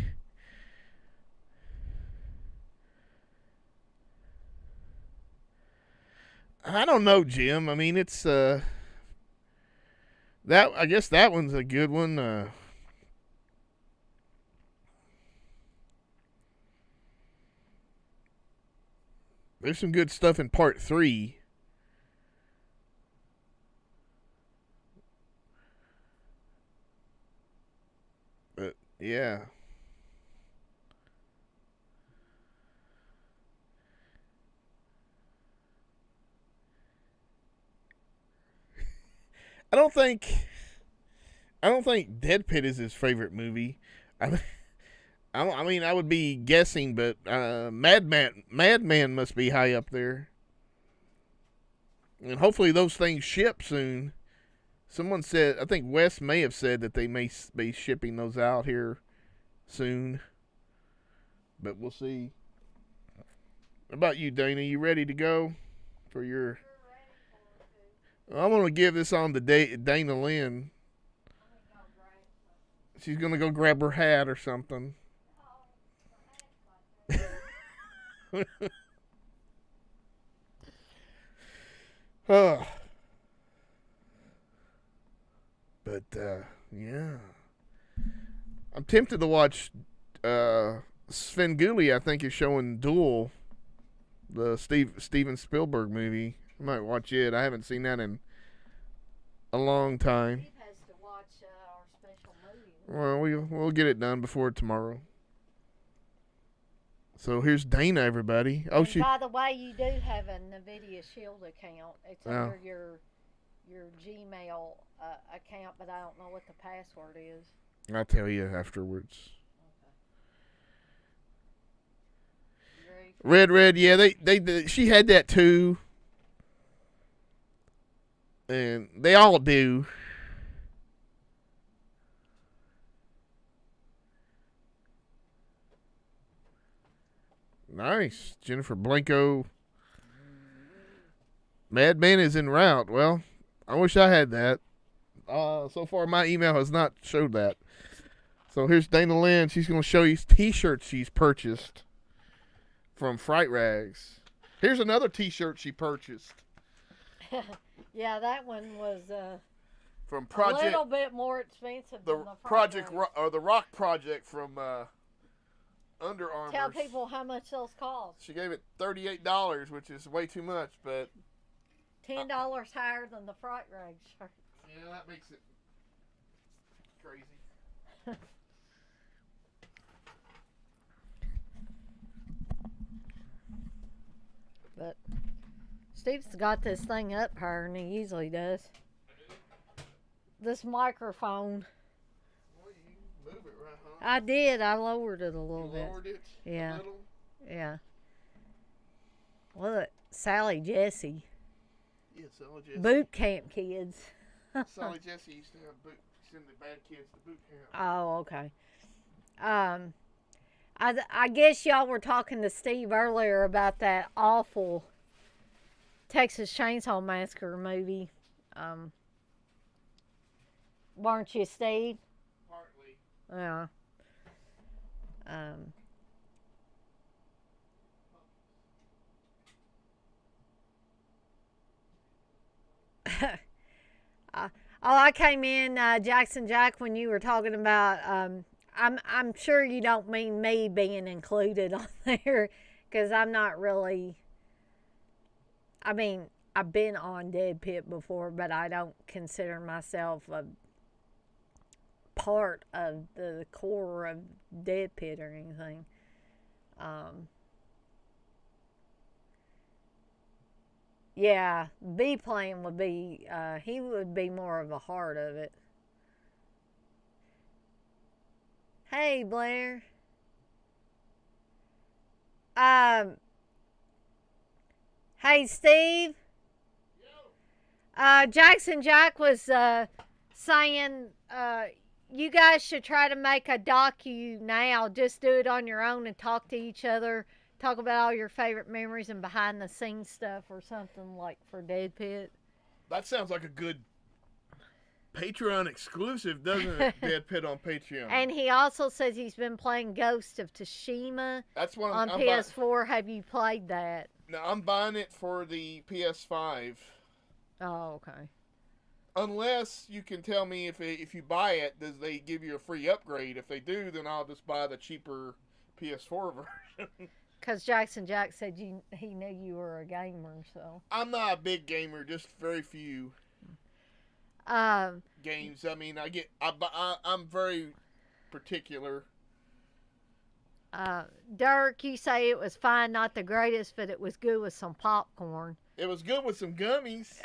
I don't know, Jim. I mean, it's I guess that one's a good one. There's some good stuff in part 3. But yeah. I don't think Dead Pit is his favorite movie. I mean, I would be guessing, but Madman must be high up there. And hopefully those things ship soon. Someone said, I think Wes may have said that they may be shipping those out here soon. But we'll see. What about you, Dana? You ready to go for your... I'm going to give this on to Dana Lynn. She's going to go grab her hat or something. But, yeah. I'm tempted to watch Svengoolie, I think, is showing Duel, the Steven Spielberg movie. I might watch it. I haven't seen that in a long time. He has to watch our special movie. Well, we'll get it done before tomorrow. So here's Dana, everybody. Oh, and by the way, you do have a NVIDIA Shield account. It's under your Gmail account, but I don't know what the password is. I'll tell you afterwards. Okay. Red, yeah, they she had that too. And they all do. Nice. Jennifer Blanco. Madman is en route. Well, I wish I had that. So far, my email has not showed that. So here's Dana Lynn. She's going to show you T-shirts she's purchased from Fright Rags. Here's another T-shirt she purchased. Yeah, that one was from Project, a little bit more expensive than the Project or the Rock Project from Under Armour. Tell people how much those cost. She gave it $38, which is way too much, but $10 higher than the Fright Rag shirt. Yeah, that makes it crazy. But Steve's got this thing up higher than he usually does. This microphone. Well, you move it right, huh? I did. I lowered it a little bit. Lowered it Yeah. a little? Yeah. Look, Sally Jesse. Yeah, Sally Jesse. Boot camp kids. Sally Jesse used to have send the bad kids to boot camp. Oh, okay. I guess y'all were talking to Steve earlier about that awful Texas Chainsaw Massacre movie. Weren't you, Steve? Partly. Yeah. I came in, Jackson Jack, when you were talking about. I'm sure you don't mean me being included on there, because I'm not really. I mean, I've been on DEADPIT before, but I don't consider myself a part of the core of DEADPIT or anything. Yeah, B-Plane would be, he would be more of a heart of it. Hey, Blair. Hey, Steve. Jackson Jack was saying you guys should try to make a docu now. Just do it on your own and talk to each other. Talk about all your favorite memories and behind the scenes stuff or something like for DEADPIT. That sounds like a good Patreon exclusive, doesn't it? DEADPIT on Patreon. And he also says he's been playing Ghost of Tsushima on PS4. Have you played that? No, I'm buying it for the PS5. Oh, okay. Unless you can tell me if you buy it, does they give you a free upgrade? If they do, then I'll just buy the cheaper PS4 version. Because Jackson Jack said he knew you were a gamer, so. I'm not a big gamer, just very few games. I mean, I'm very particular. Dirk, you say it was fine, not the greatest, but it was good with some popcorn. It was good with some gummies.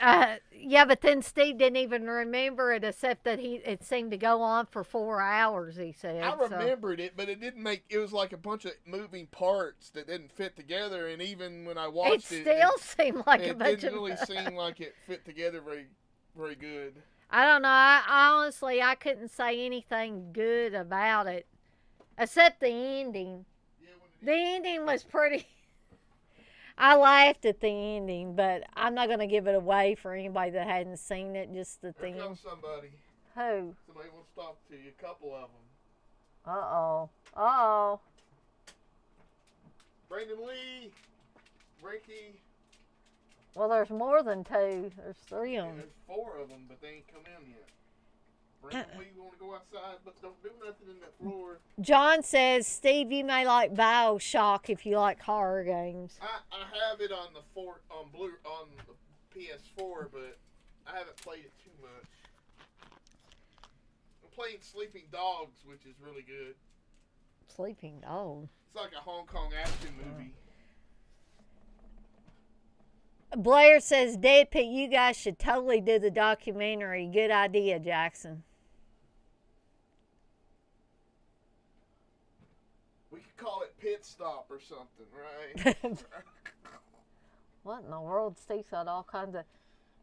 Yeah, but then Steve didn't even remember it, except that it seemed to go on for 4 hours, he said. I remembered it, but it was like a bunch of moving parts that didn't fit together, and even when I watched it... Still seemed like a bunch of... It didn't really seem like it fit together very, very good. I don't know. Honestly, I couldn't say anything good about it, except the ending. Yeah, the ending was pretty... I laughed at the ending, but I'm not going to give it away for anybody that hadn't seen it. Just the thing. Here comes somebody. Who? Somebody wants to talk to you. A couple of them. Uh-oh. Brandon Lee. Ricky. Well, there's more than two. There's 3 of them. There's 4 of them, but they ain't come in yet. Brandon Lee, you want to go outside, but don't do nothing in that floor. John says, Steve, you may like BioShock if you like horror games. I have it on the PS4, but I haven't played it too much. I'm playing Sleeping Dogs, which is really good. Sleeping Dogs? It's like a Hong Kong action movie. Blair says, DEADPIT, you guys should totally do the documentary. Good idea, Jackson. We could call it pit stop or something, right? What in the world? Steve's got all kinds of...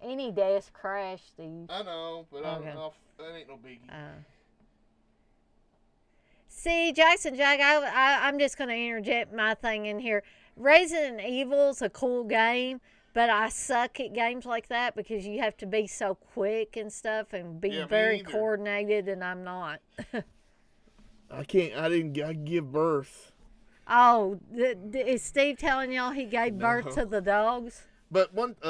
Any desk crash, Steve. I know, but Okay. that ain't no biggie. See, Jackson Jack, I'm just going to interject my thing in here. Resident Evil's a cool game, but I suck at games like that because you have to be so quick and stuff and be very coordinated, and I'm not. I didn't give birth. Oh, is Steve telling y'all he gave birth to the dogs? But what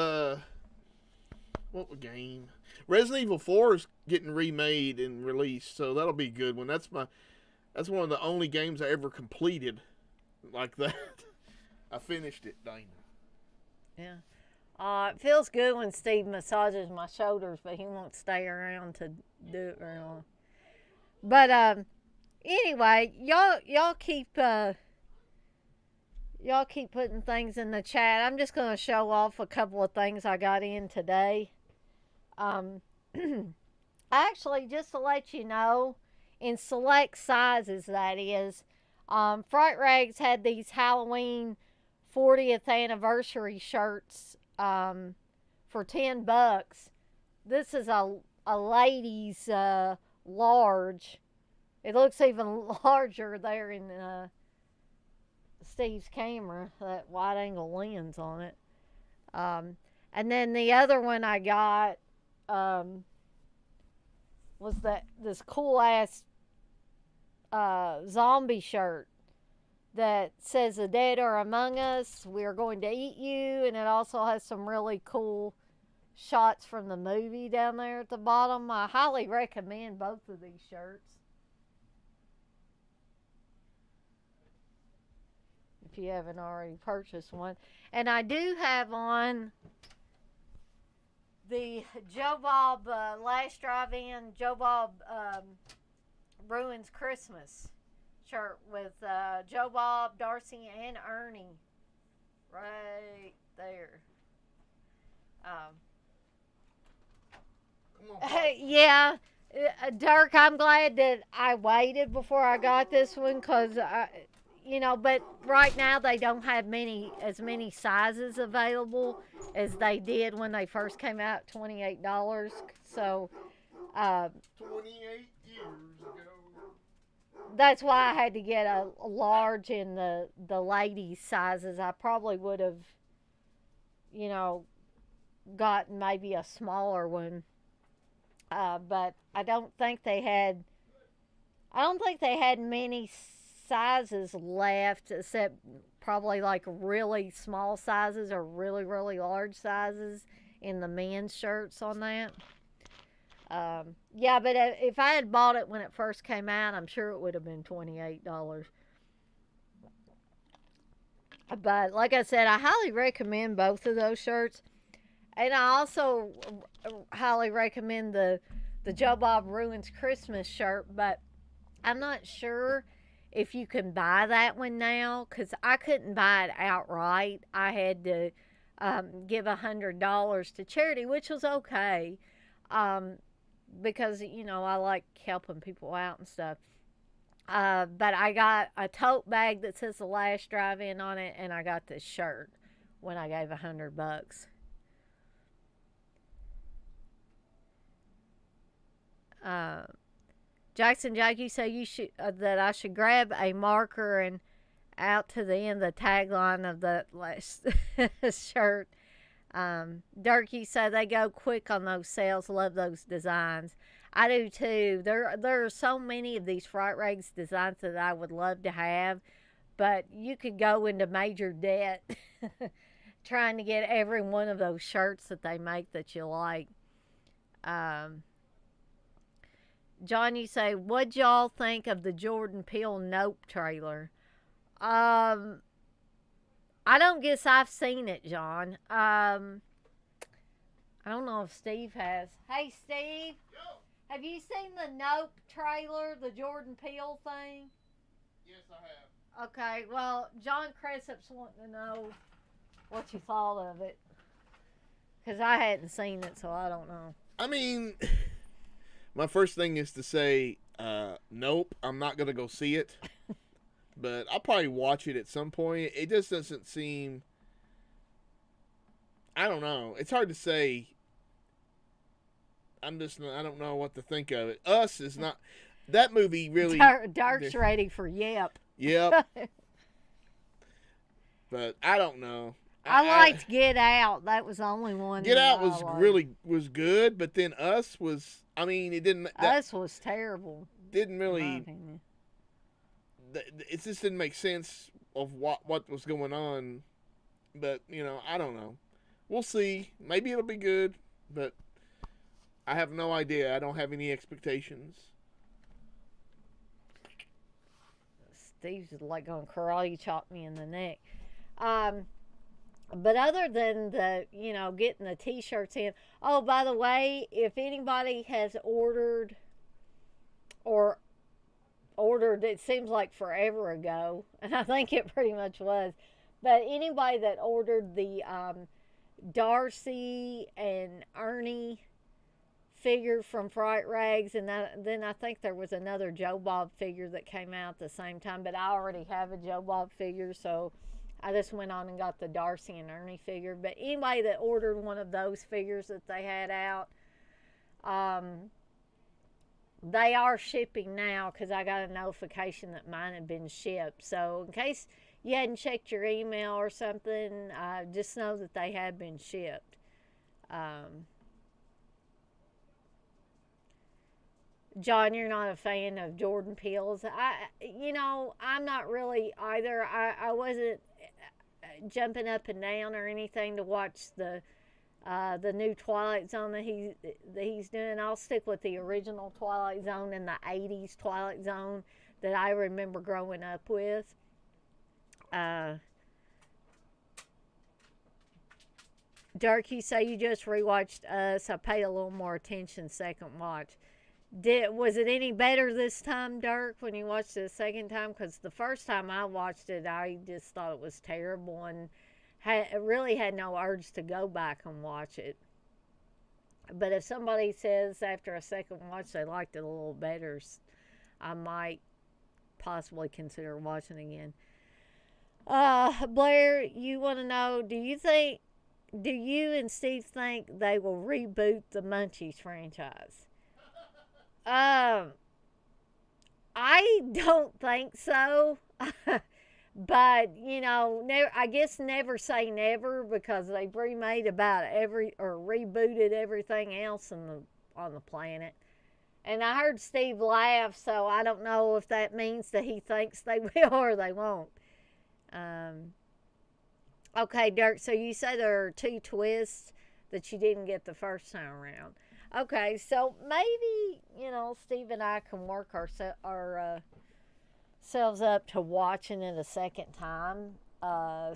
game? Resident Evil 4 is getting remade and released, so that'll be a good one. That's one of the only games I ever completed like that. I finished it, Dana. Yeah. It feels good when Steve massages my shoulders, but he won't stay around to do it very long. But anyway, y'all keep putting things in the chat. I'm just gonna show off a couple of things I got in today. Actually, just to let you know, in select sizes, that is, Fright Rags had these Halloween 40th anniversary shirts for $10. This is a ladies large. It looks even larger there in Steve's camera, that wide angle lens on it. And then the other one I got was this cool ass zombie shirt that says "The dead are among us. We are going to eat you," and it also has some really cool shots from the movie down there at the bottom. I highly recommend both of these shirts if you haven't already purchased one. And I do have on the Joe Bob Last Drive-In Joe Bob Ruins Christmas shirt with Joe Bob, Darcy, and Ernie right there. Yeah, Dirk, I'm glad that I waited before I got this one because but right now they don't have as many sizes available as they did when they first came out, $28. So 28 years ago. That's why I had to get a large in the ladies sizes. I probably would have, gotten maybe a smaller one. But I don't think they had many sizes left, except probably like really small sizes or really, really large sizes in the men's shirts on that. Yeah, but if I had bought it when it first came out, I'm sure it would have been $28. But like I said, I highly recommend both of those shirts. And I also highly recommend the Joe Bob Ruins Christmas shirt, but I'm not sure if you can buy that one now, because I couldn't buy it outright. I had to give $100 to charity, which was okay, because, I like helping people out and stuff. But I got a tote bag that says The Last Drive-In on it, and I got this shirt when I gave $100. Jackson Jack, you say you should that I should grab a marker and out to the end the tagline of the last shirt. Dirk, you say they go quick on those sales. Love those designs. I do too. There are so many of these Fright Rags designs that I would love to have, but you could go into major debt trying to get every one of those shirts that they make that you like. John, you say, what'd y'all think of the Jordan Peele Nope trailer? I don't guess I've seen it, John. I don't know if Steve has. Hey, Steve. Yo. Have you seen the Nope trailer, the Jordan Peele thing? Yes, I have. Okay, well, John Cressup's wanting to know what you thought of it. Because I hadn't seen it, so I don't know. I mean, my first thing is to say, nope, I'm not going to go see it. but I'll probably watch it at some point. It just doesn't seem. I don't know. It's hard to say. I don't know what to think of it. Us is not. That movie really. Dark's ready for Yep. Yep. But I don't know. I liked Get Out. That was the only one. Get Out was good, but then Us was. I mean, it didn't. Us was terrible. Didn't really. It just didn't make sense of what was going on. But I don't know. We'll see. Maybe it'll be good, but I have no idea. I don't have any expectations. Steve's like going to karate chop me in the neck. But other than the, getting the t-shirts in. Oh, by the way, if anybody has ordered, it seems like forever ago, and I think it pretty much was, but anybody that ordered the Darcy and Ernie figure from Fright Rags, and then I think there was another Joe Bob figure that came out at the same time, but I already have a Joe Bob figure, so I just went on and got the Darcy and Ernie figure. But anybody that ordered one of those figures that they had out, they are shipping now, because I got a notification that mine had been shipped. So in case you hadn't checked your email or something, just know that they have been shipped. John, you're not a fan of Jordan Peele's. I'm not really either. I wasn't jumping up and down or anything to watch the new Twilight Zone that he's doing. I'll stick with the original Twilight Zone and the 80s Twilight Zone that I remember growing up with. Dirk, you say you just rewatched Us. I paid a little more attention second watch. Was it any better this time, Dirk, when you watched it the second time? Because the first time I watched it, I just thought it was terrible and really had no urge to go back and watch it. But if somebody says after a second watch they liked it a little better, I might possibly consider watching again. Blair, you want to know, do you and Steve think they will reboot the Munchies franchise? I don't think so. But, I guess never say never, because they've remade about rebooted everything else on the planet. And I heard Steve laugh, so I don't know if that means that he thinks they will or they won't. Okay, Dirk, so you say there are 2 twists that you didn't get the first time around. Okay, so maybe, Steve and I can work ourselves up to watching it a second time,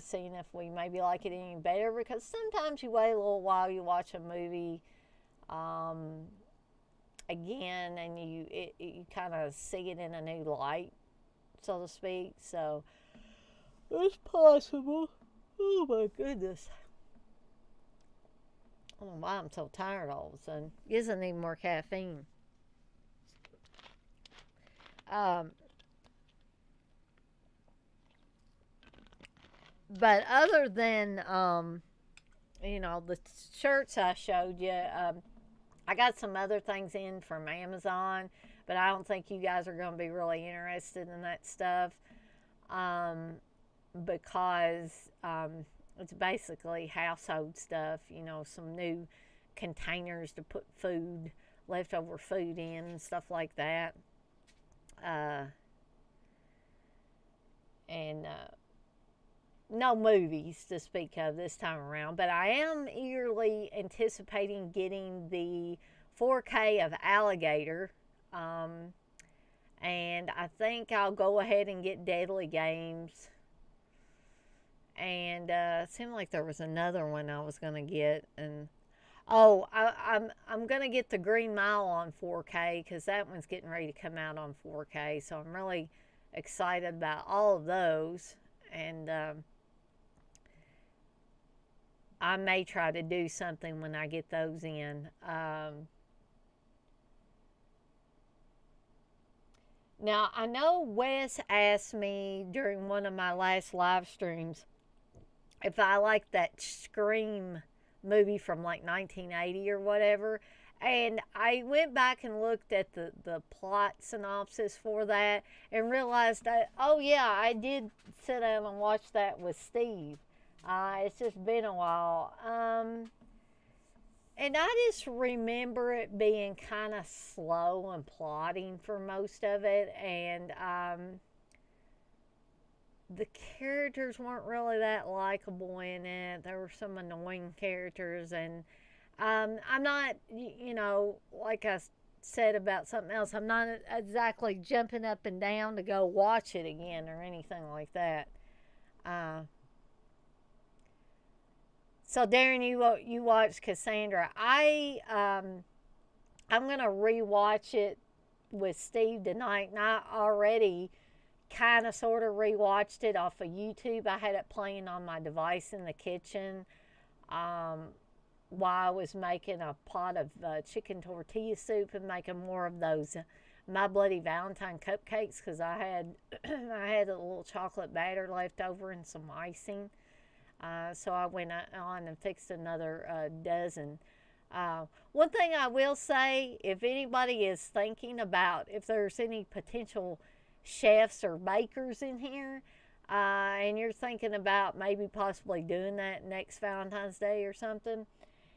seeing if we maybe like it any better, because sometimes you wait a little while, you watch a movie again, and you kind of see it in a new light, so to speak, so it's possible. Oh my goodness. I don't know why I'm so tired all of a sudden. Guess I need more caffeine. But other than, the shirts I showed you, I got some other things in from Amazon, but I don't think you guys are going to be really interested in that stuff, because it's basically household stuff, some new containers to put leftover food in and stuff like that. And no movies to speak of this time around, but I am eagerly anticipating getting the 4K of Alligator, and I think I'll go ahead and get Deadly Games, and it seemed like there was another one I was going to get, and I'm going to get the Green Mile on 4K, because that one's getting ready to come out on 4K, so I'm really excited about all of those, and I may try to do something when I get those in. Now, I know Wes asked me during one of my last live streams if I like that Scream movie from like 1980 or whatever. And I went back and looked at the plot synopsis for that and realized that, oh yeah, I did sit down and watch that with Steve. It's just been a while. And I just remember it being kind of slow and plodding for most of it. And the characters weren't really that likable in it. There were some annoying characters. And I'm not, like I said about something else, I'm not exactly jumping up and down to go watch it again or anything like that. So Darren, you watched Cassandra. I'm gonna rewatch it with Steve tonight, and I already kind of sort of rewatched it off of YouTube. I had it playing on my device in the kitchen while I was making a pot of chicken tortilla soup and making more of those My Bloody Valentine cupcakes because I had I had a little chocolate batter left over and some icing. So I went on and fixed another dozen. One thing I will say, if anybody is thinking about if there's any potential chefs or bakers in here, and you're thinking about maybe possibly doing that next Valentine's Day or something,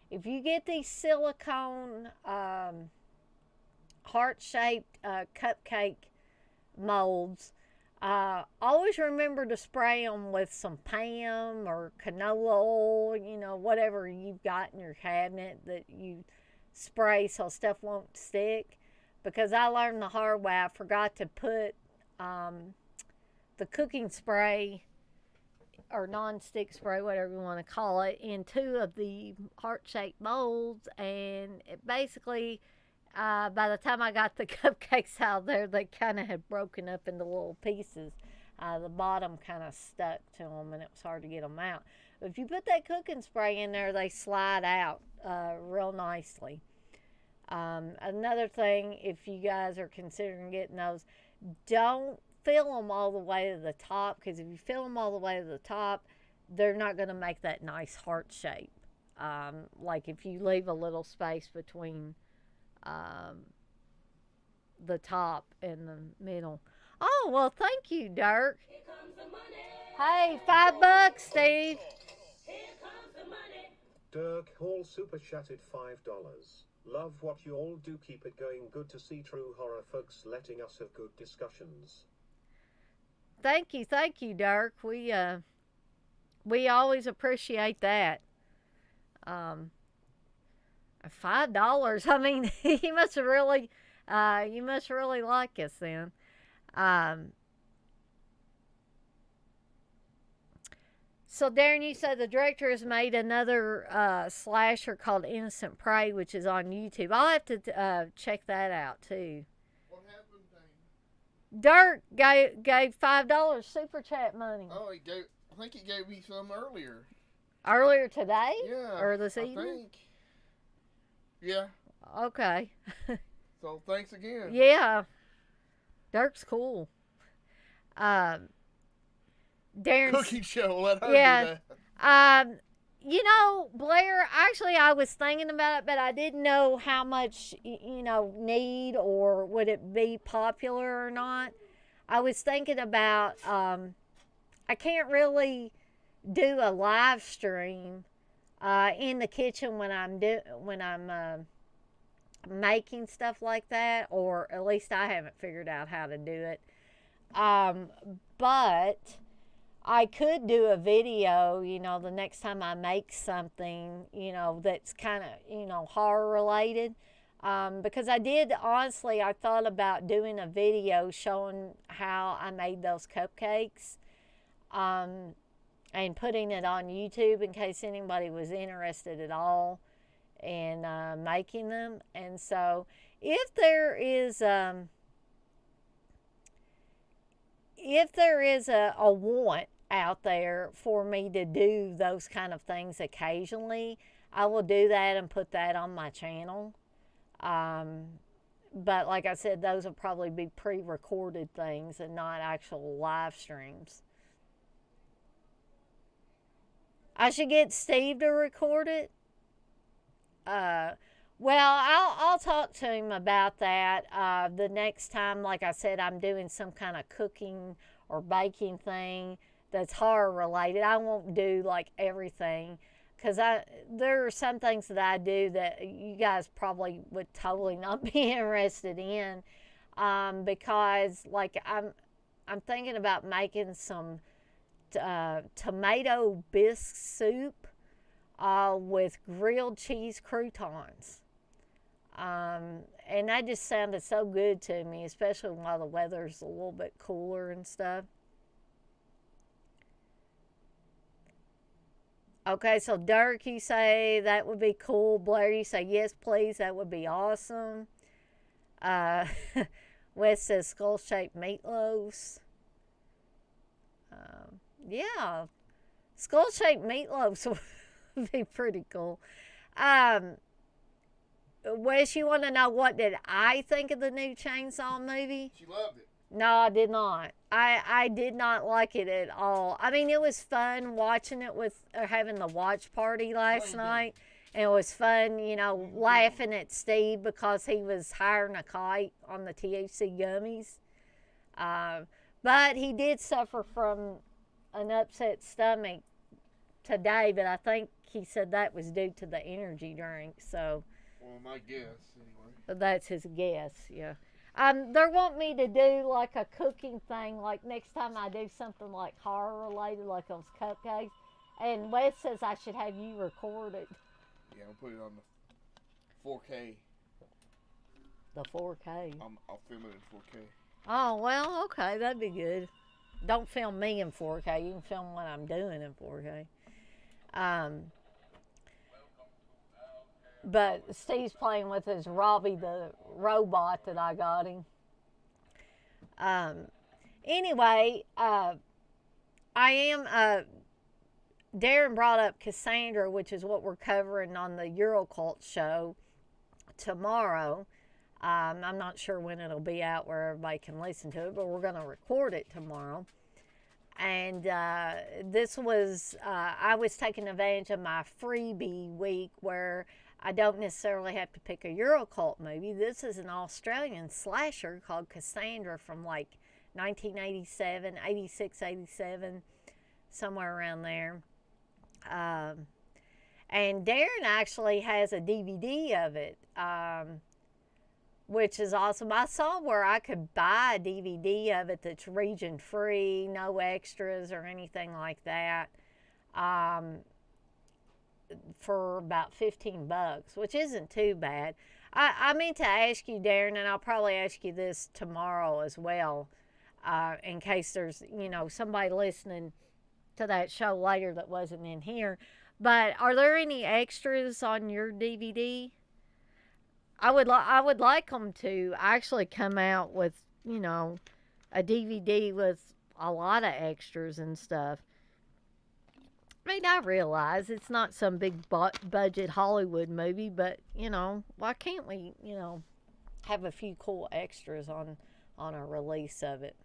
if you get these silicone heart-shaped cupcake molds, always remember to spray them with some Pam or canola oil, whatever you've got in your cabinet that you spray so stuff won't stick. Because I learned the hard way, I forgot to put the cooking spray or non-stick spray, whatever you want to call it, in two of the heart-shaped molds, and it basically by the time I got the cupcakes out there, they kind of had broken up into little pieces. The bottom kind of stuck to them, and it was hard to get them out. But if you put that cooking spray in there, they slide out real nicely. Another thing, if you guys are considering getting those, don't fill them all the way to the top, because if you fill them all the way to the top, they're not going to make that nice heart shape. Like if you leave a little space between the top and the middle. Oh, well, thank you, Dirk. Here comes the money. Hey, $5, Steve. Here comes the money. Dirk Hall super chatted $5. Love what you all do. Keep it going. Good to see true horror folks letting us have good discussions. Thank you, Dirk. We always appreciate that. $5. I mean, you must really like us then. So Darren, you said the director has made another slasher called Innocent Prey, which is on YouTube. I'll have to check that out too. What happened, Dane? Dirk gave $5 super chat money. Oh, I think he gave me some earlier. Earlier today? Yeah. Or this I evening? think. Yeah. Okay. So thanks again. Yeah. Dirk's cool. Darren's Cookie show. Let her Yeah. do that. Blair, actually I was thinking about it, but I didn't know how much, need or would it be popular or not. I was thinking about, I can't really do a live stream in the kitchen when I'm making stuff like that, or at least I haven't figured out how to do it. But I could do a video, the next time I make something, that's kind of, horror related. Because I thought about doing a video showing how I made those cupcakes. And putting it on YouTube in case anybody was interested at all in making them. And so if there is a want out there for me to do those kind of things occasionally, I will do that and put that on my channel. But like I said, those will probably be pre-recorded things and not actual live streams. I should get Steve to record it. Well, I'll talk to him about that the next time. Like I said, I'm doing some kind of cooking or baking thing that's horror related. I won't do like everything, because there are some things that I do that you guys probably would totally not be interested in, because like I'm thinking about making some tomato bisque soup with grilled cheese croutons. And that just sounded so good to me, especially while the weather's a little bit cooler and stuff. Okay, so Dirk, you say that would be cool. Blair, you say yes, please. That would be awesome. Wes says skull-shaped meatloaves. Yeah, skull-shaped meatloaves would be pretty cool. Wes, you want to know what did I think of the new Chainsaw movie? She loved it. No, I did not. I did not like it at all. I mean, it was fun watching it with having the watch party last night. And it was fun, you know, laughing at Steve because he was hiring a kite on the THC gummies. But he did suffer from an upset stomach today, but I think he said that was due to the energy drink. So, well, my guess, anyway. That's his guess, yeah. They want me to do like a cooking thing, like next time I do something like horror related, like those cupcakes. And Wes says I should have you record it. Yeah, I'll put it on the 4K. The 4K. I'll film it in 4K. Oh, well, okay, that'd be good. Don't film me in 4K. You can film what I'm doing in 4K. But Steve's playing with his Robbie the robot that I got him. Anyway, I am... Darren brought up Cassandra, which is what we're covering on the Eurocult show tomorrow. I'm not sure when it'll be out where everybody can listen to it, but we're going to record it tomorrow. And this was, I was taking advantage of my freebie week where I don't necessarily have to pick a Eurocult movie. This is an Australian slasher called Cassandra from like 1987, 86, 87, somewhere around there. And Darren actually has a DVD of it, which is awesome. I saw where I could buy a DVD of it that's region free, no extras or anything like that, for about $15, which isn't too bad. I meant to ask you, Darren, and I'll probably ask you this tomorrow as well, in case there's, you know, somebody listening to that show later that wasn't in here. But are there any extras on your DVD? I would like them to actually come out with, you know, a DVD with a lot of extras and stuff. I mean, I realize it's not some big budget Hollywood movie, but, you know, why can't we, you know, have a few cool extras on a release of it?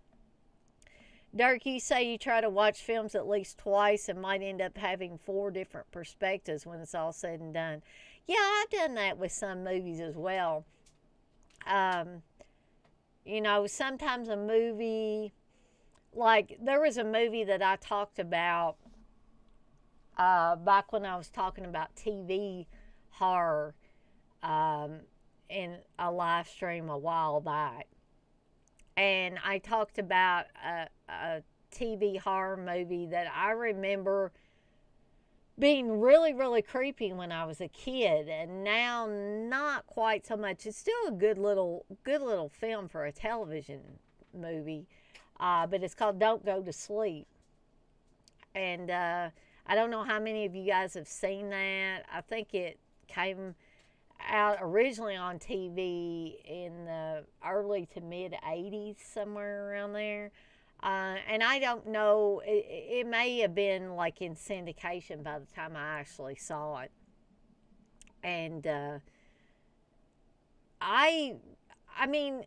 Dirk, you say you try to watch films at least twice and might end up having 4 different perspectives when it's all said and done. Yeah, I've done that with some movies as well. You know, sometimes a movie, like there was a movie that I talked about back when I was talking about TV horror in a live stream a while back. And I talked about a TV horror movie that I remember being really, really creepy when I was a kid, and now not quite so much. It's still a good little film for a television movie, but it's called Don't Go to Sleep. And I don't know how many of you guys have seen that. I think it came out originally on TV in the early to mid 80s, somewhere around there. And I don't know, it may have been like in syndication by the time I actually saw it. And I I mean,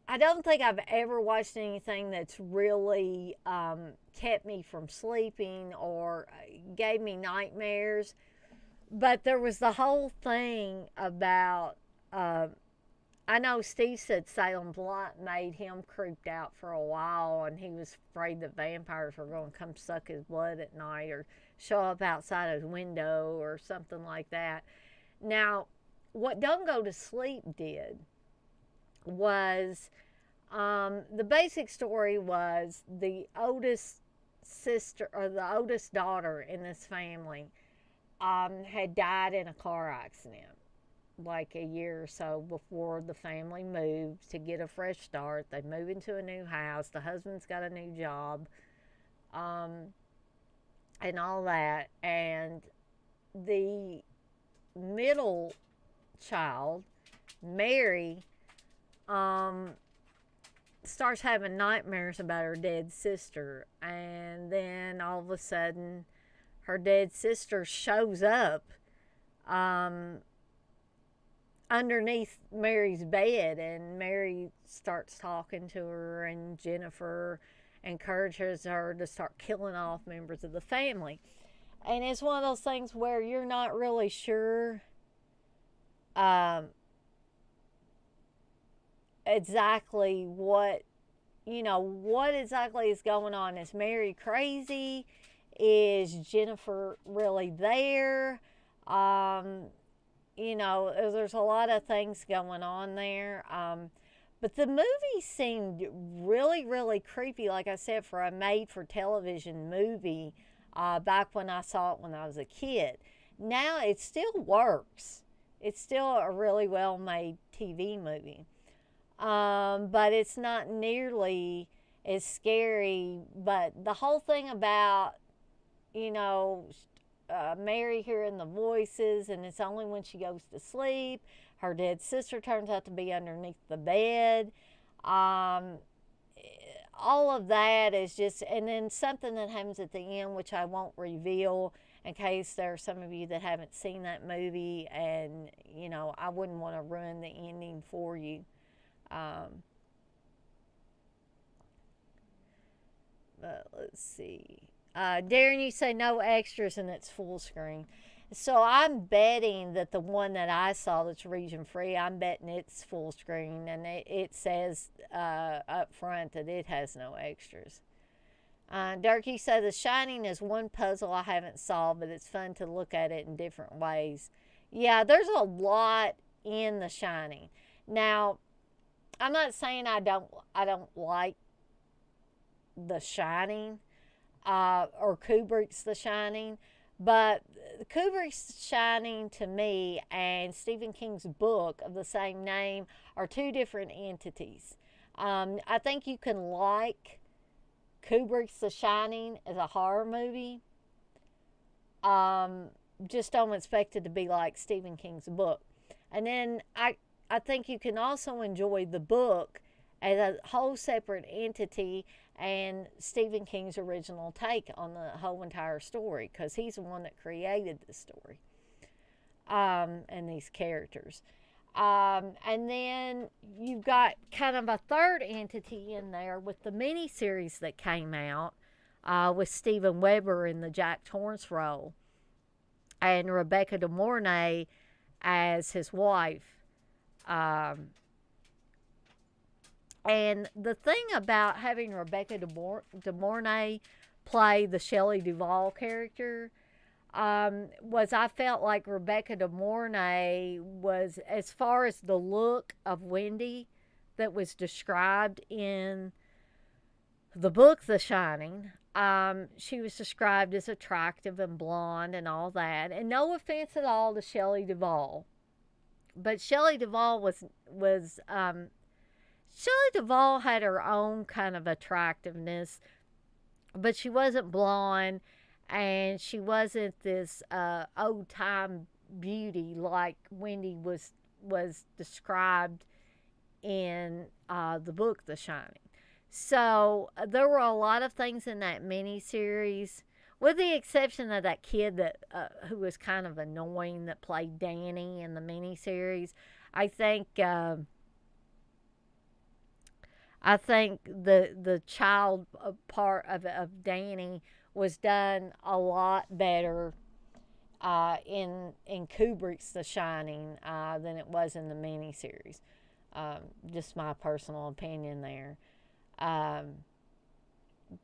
I don't think I've ever watched anything that's really kept me from sleeping or gave me nightmares. But there was the whole thing about, I know Steve said Salem's Lot made him creeped out for a while, and he was afraid that vampires were going to come suck his blood at night or show up outside his window or something like that. Now, what Don't Go to Sleep did was, the basic story was the oldest sister or the oldest daughter in this family had died in a car accident like a year or so before the family moved to get a fresh start. They move into a new house. The husband's got a new job, and all that. And the middle child, Mary, starts having nightmares about her dead sister. And then all of a sudden, her dead sister shows up underneath Mary's bed, and Mary starts talking to her, and Jennifer encourages her to start killing off members of the family. And it's one of those things where you're not really sure exactly what exactly is going on. Is Mary crazy? Is Jennifer really there? There's a lot of things going on there. But the movie seemed really, really creepy, like I said, for a made-for-television movie back when I saw it when I was a kid. Now it still works. It's still a really well-made TV movie. But it's not nearly as scary. But the whole thing about, Mary hearing the voices, and it's only when she goes to sleep. Her dead sister turns out to be underneath the bed. All of that is just, and then something that happens at the end, which I won't reveal in case there are some of you that haven't seen that movie, and, I wouldn't want to ruin the ending for you. But let's see. Darren, you say no extras and it's full screen. So I'm betting that the one that I saw that's region free, I'm betting it's full screen, and it says up front that it has no extras. Dirk, you say The Shining is one puzzle I haven't solved, but it's fun to look at it in different ways. Yeah, there's a lot in The Shining. Now, I'm not saying I don't like The Shining. Or Kubrick's The Shining, but Kubrick's Shining to me and Stephen King's book of the same name are two different entities. I think you can like Kubrick's The Shining as a horror movie. Just don't expect it to be like Stephen King's book. And then I think you can also enjoy the book as a whole separate entity and Stephen King's original take on the whole entire story, because he's the one that created the story and these characters. And then you've got kind of a third entity in there with the miniseries that came out with Steven Weber in the Jack Torrance role and Rebecca De Mornay as his wife. And the thing about having Rebecca De Mornay play the Shelley Duvall character was I felt like Rebecca De Mornay was, as far as the look of Wendy that was described in the book The Shining, she was described as attractive and blonde and all that. And no offense at all to Shelley Duvall, but Shelley Duvall Shelley Duvall had her own kind of attractiveness, but she wasn't blonde, and she wasn't this old-time beauty like Wendy was described in the book The Shining. So there were a lot of things in that miniseries, with the exception of that kid that who was kind of annoying that played Danny in the miniseries. I think the child part of Danny was done a lot better in Kubrick's The Shining than it was in the miniseries. Just my personal opinion there.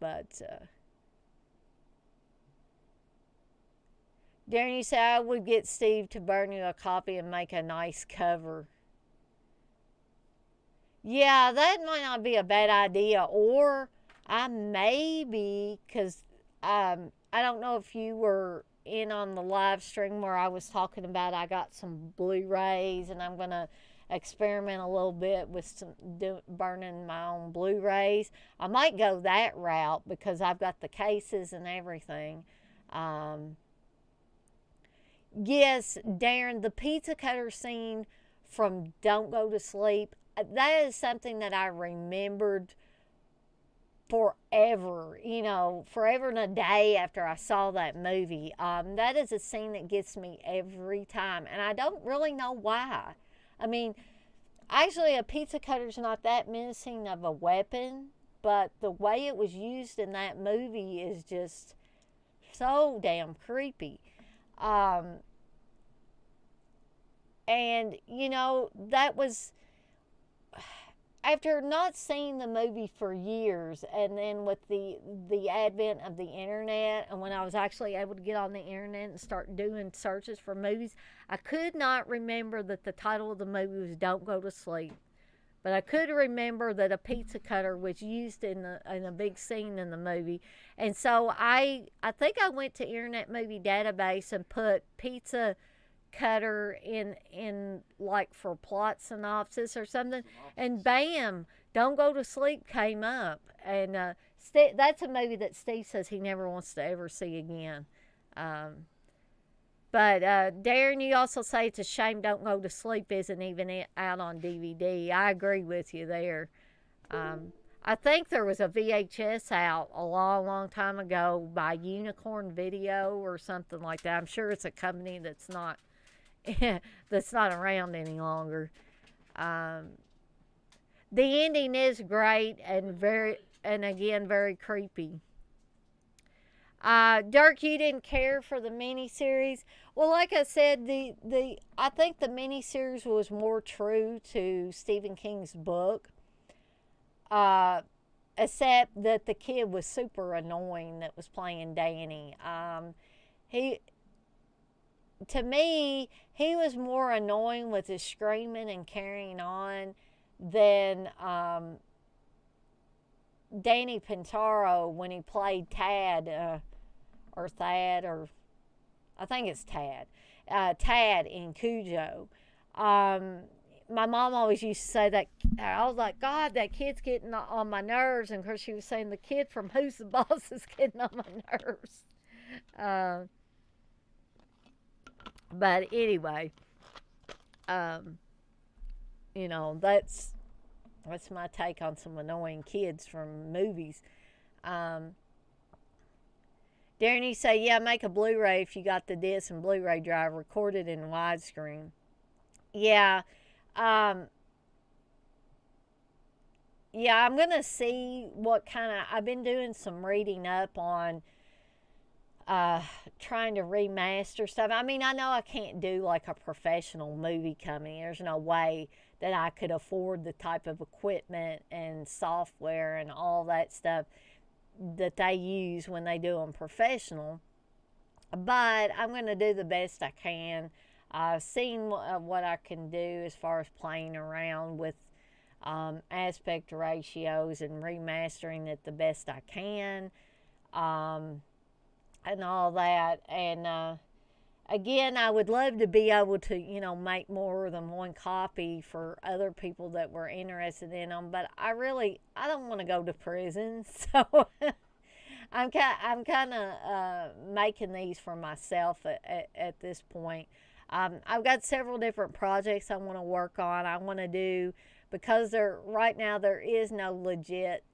But Darren, you say I would get Steve to burn you a copy and make a nice cover. Yeah, that might not be a bad idea. Or I maybe, because I don't know if you were in on the live stream where I was talking about I got some Blu-rays and I'm going to experiment a little bit with burning my own Blu-rays. I might go that route because I've got the cases and everything. Yes, Darren, the pizza cutter scene from Don't Go to Sleep, that is something that I remembered forever, forever and a day after I saw that movie. That is a scene that gets me every time, and I don't really know why. I mean, actually, a pizza cutter's not that menacing of a weapon, but the way it was used in that movie is just so damn creepy. And, that was, after not seeing the movie for years, and then with the advent of the internet, and when I was actually able to get on the internet and start doing searches for movies, I could not remember that the title of the movie was Don't Go to Sleep. But I could remember that a pizza cutter was used in a big scene in the movie. And so I think I went to Internet Movie Database and put pizza cutter in like for plot synopsis or something, and bam, Don't Go to Sleep came up. And that's a movie that Steve says he never wants to ever see again. But Darren, you also say it's a shame Don't Go to Sleep isn't even out on DVD. I agree with you there. I think there was a VHS out a long, long time ago by Unicorn Video or something like that. I'm sure it's a company that's not around any longer. The ending is great and again very creepy. Dirk, you didn't care for the miniseries. Well, like I said, I think the miniseries was more true to Stephen King's book, except that the kid was super annoying that was playing Danny. To me, he was more annoying with his screaming and carrying on than Danny Pintaro when he played Tad, or Thad, or I think it's Tad in Cujo. My mom always used to say that. I was like, God, that kid's getting on my nerves. And of course, she was saying the kid from Who's the Boss is getting on my nerves. But anyway, that's my take on some annoying kids from movies. Darren, you say, yeah, make a Blu-ray if you got the disc and Blu-ray drive, recorded in widescreen. Yeah. I'm going to see what I've been doing some reading up on trying to remaster stuff. I mean, I know I can't do like a professional movie company. There's no way that I could afford the type of equipment and software and all that stuff that they use when they do them professional. But I'm going to do the best I can. I've seen what I can do as far as playing around with aspect ratios and remastering it the best I can. And all that. And again, I would love to be able to, make more than one copy for other people that were interested in them. But I don't want to go to prison. So I'm kind of making these for myself at this point. I've got several different projects I want to work on. I want to do, because right now there is no legit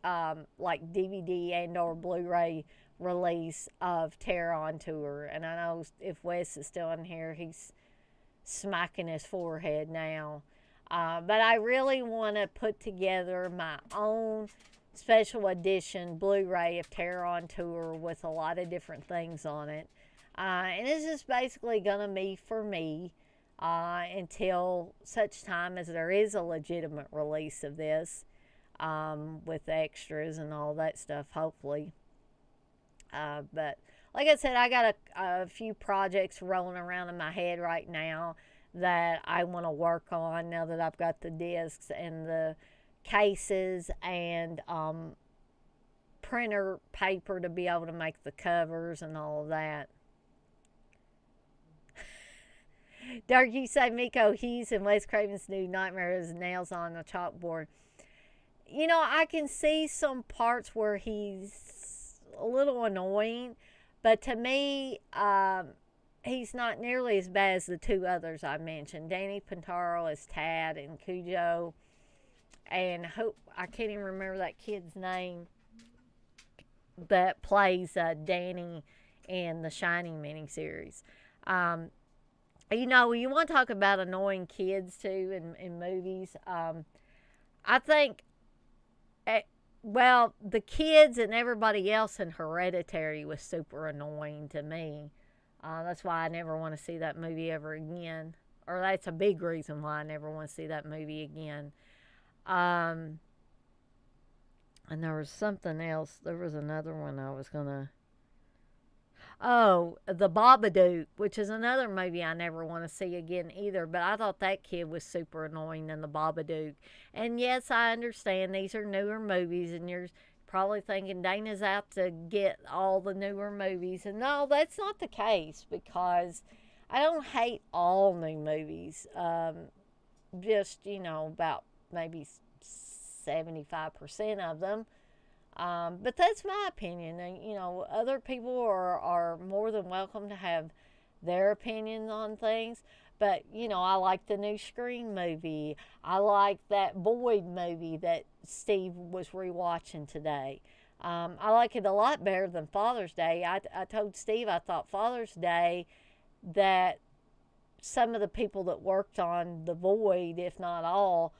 like DVD and or Blu-ray release of Terror on Tour. And I know if Wes is still in here, he's smacking his forehead now. But I really want to put together my own special edition Blu-ray of Terror on Tour with a lot of different things on it. And it's just basically going to be for me until such time as there is a legitimate release of this with extras and all that stuff, hopefully. But like I said, I got a few projects rolling around in my head right now that I want to work on now that I've got the discs and the cases and printer paper to be able to make the covers and all of that. Dark, you say Miko Hughes and Wes Craven's new Nightmare is nails on a chalkboard. You know, I can see some parts where he's a little annoying, but to me, he's not nearly as bad as the two others I mentioned. Danny Pintaro as Tad and Cujo, and I can't even remember that kid's name that plays Danny in the Shining miniseries. You know, you want to talk about annoying kids too in movies. I think, well, the kids and everybody else in Hereditary was super annoying to me. That's why I never want to see that movie ever again. Or that's a big reason why I never want to see that movie again. And there was something else. There was another one I was going to... Oh, The Babadook, which is another movie I never want to see again either. But I thought that kid was super annoying in The Babadook. And yes, I understand these are newer movies, and you're probably thinking Dana's out to get all the newer movies. And no, that's not the case, because I don't hate all new movies. Just, you know, about maybe 75% of them. But that's my opinion. And, you know, other people are more than welcome to have their opinions on things. But, you know, I like the new Scream movie. I like that Void movie that Steve was rewatching today. I like it a lot better than Father's Day. I told Steve I thought Father's Day, that some of the people that worked on The Void, if not all,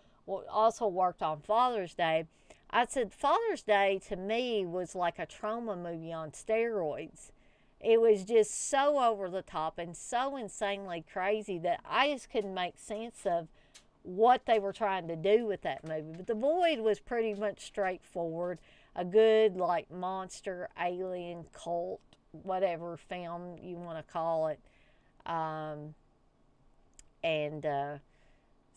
also worked on Father's Day. I said Father's Day to me was like a trauma movie on steroids. It was just so over the top and so insanely crazy that I just couldn't make sense of what they were trying to do with that movie. But The Void was pretty much straightforward. A good, like, monster, alien, cult, whatever film you want to call it.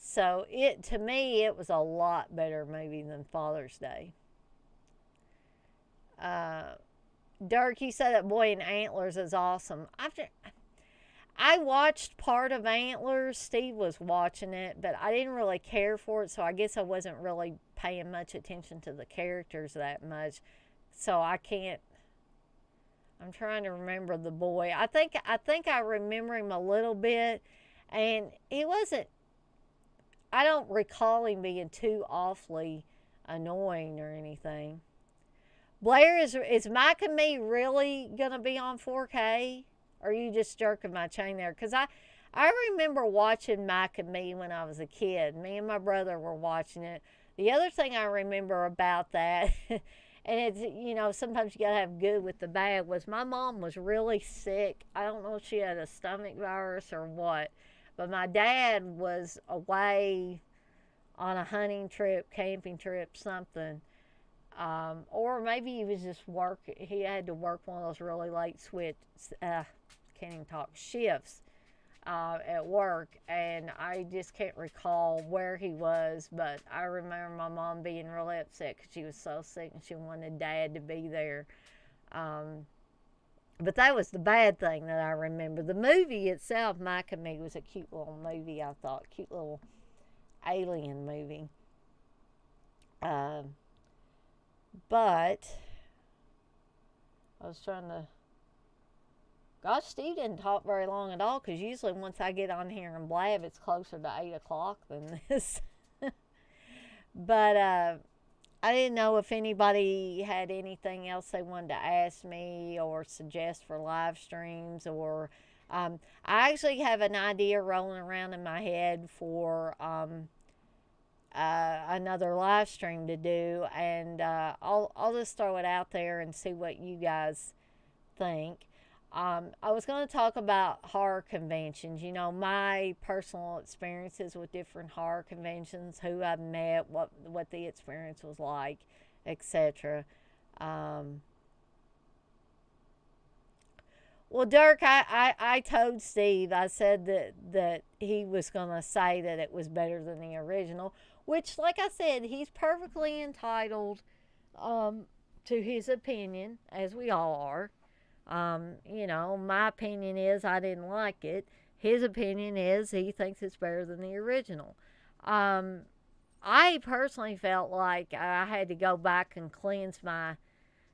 So to me, it was a lot better movie than Father's Day. Dirk, you said that Boy in Antlers is awesome. I watched part of Antlers. Steve was watching it, but I didn't really care for it, so I guess I wasn't really paying much attention to the characters that much. So I can't. I'm trying to remember the boy. I think I remember him a little bit, and he wasn't. I don't recall him being too awfully annoying or anything. Blair, is Mike and Me really going to be on 4K? Or are you just jerking my chain there? Because I remember watching Mike and Me when I was a kid. Me and my brother were watching it. The other thing I remember about that, and it's, you know, sometimes you got to have good with the bad, was my mom was really sick. I don't know if she had a stomach virus or what. But my dad was away on a hunting trip, camping trip, something. Or maybe he was just he had to work one of those really late shifts at work. And I just can't recall where he was. But I remember my mom being really upset because she was so sick and she wanted Dad to be there. But that was the bad thing that I remember. The movie itself, Mike and Me, was a cute little movie, I thought. Cute little alien movie. But I was trying to... Gosh, Steve didn't talk very long at all, because usually once I get on here and blab, it's closer to 8 o'clock than this. But I didn't know if anybody had anything else they wanted to ask me or suggest for live streams, or I actually have an idea rolling around in my head for another live stream to do, and I'll just throw it out there and see what you guys think. I was going to talk about horror conventions, my personal experiences with different horror conventions, who I've met, what the experience was like, etc. Well, Dirk, I told Steve, I said that he was going to say that it was better than the original, which, like I said, he's perfectly entitled to his opinion, as we all are. My opinion is I didn't like it. His opinion is he thinks it's better than the original. I personally felt like I had to go back and cleanse my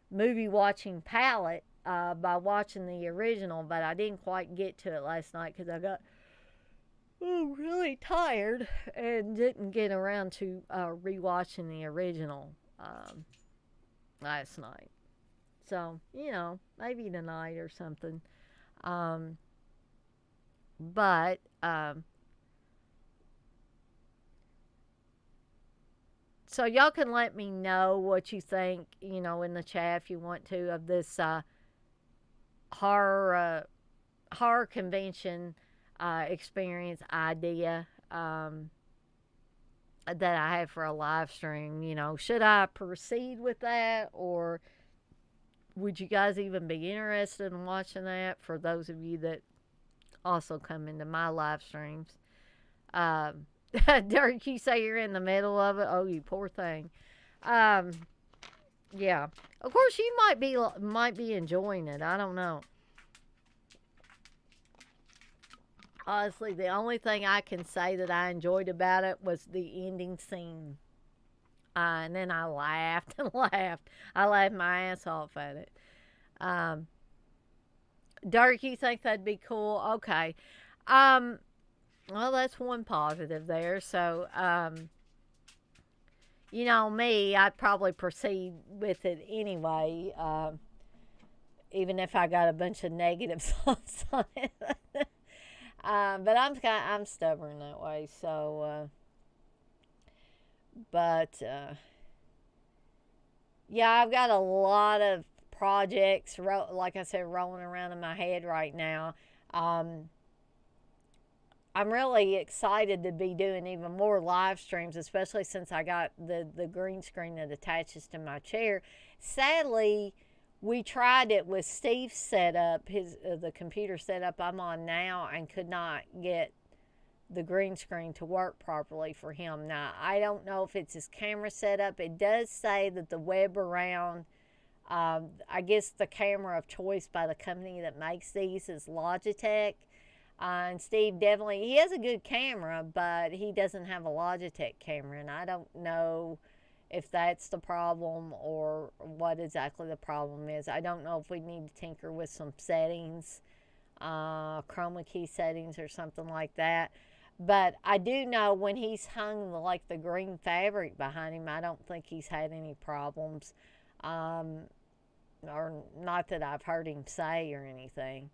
movie watching palette by watching the original, but I didn't quite get to it last night because I got really tired and didn't get around to rewatching the original last night. So, maybe tonight or something. But so y'all can let me know what you think, in the chat if you want to, of this horror convention experience idea that I have for a live stream. Should I proceed with that, or would you guys even be interested in watching that, for those of you that also come into my live streams? Derek, you say you're in the middle of it? Oh, you poor thing. Yeah. Of course, you might be enjoying it. I don't know. Honestly, the only thing I can say that I enjoyed about it was the ending scene. And then I laughed and laughed. I laughed my ass off at it. Dirk, you think that'd be cool? Okay. Well, that's one positive there. So, me, I'd probably proceed with it anyway, even if I got a bunch of negative thoughts on it. But I'm stubborn that way. So, yeah, I've got a lot of projects, like I said, rolling around in my head right now. I'm really excited to be doing even more live streams, especially since I got the green screen that attaches to my chair. Sadly, we tried it with Steve's setup, the computer setup I'm on now, and could not get the green screen to work properly for him. Now, I don't know if it's his camera setup. It does say that the web around, I guess the camera of choice by the company that makes these is Logitech. And Steve he has a good camera, but he doesn't have a Logitech camera, and I don't know if that's the problem or what exactly the problem is. I don't know if we need to tinker with some settings, chroma key settings or something like that. But I do know when he's hung the green fabric behind him, I don't think he's had any problems, or not that I've heard him say or anything.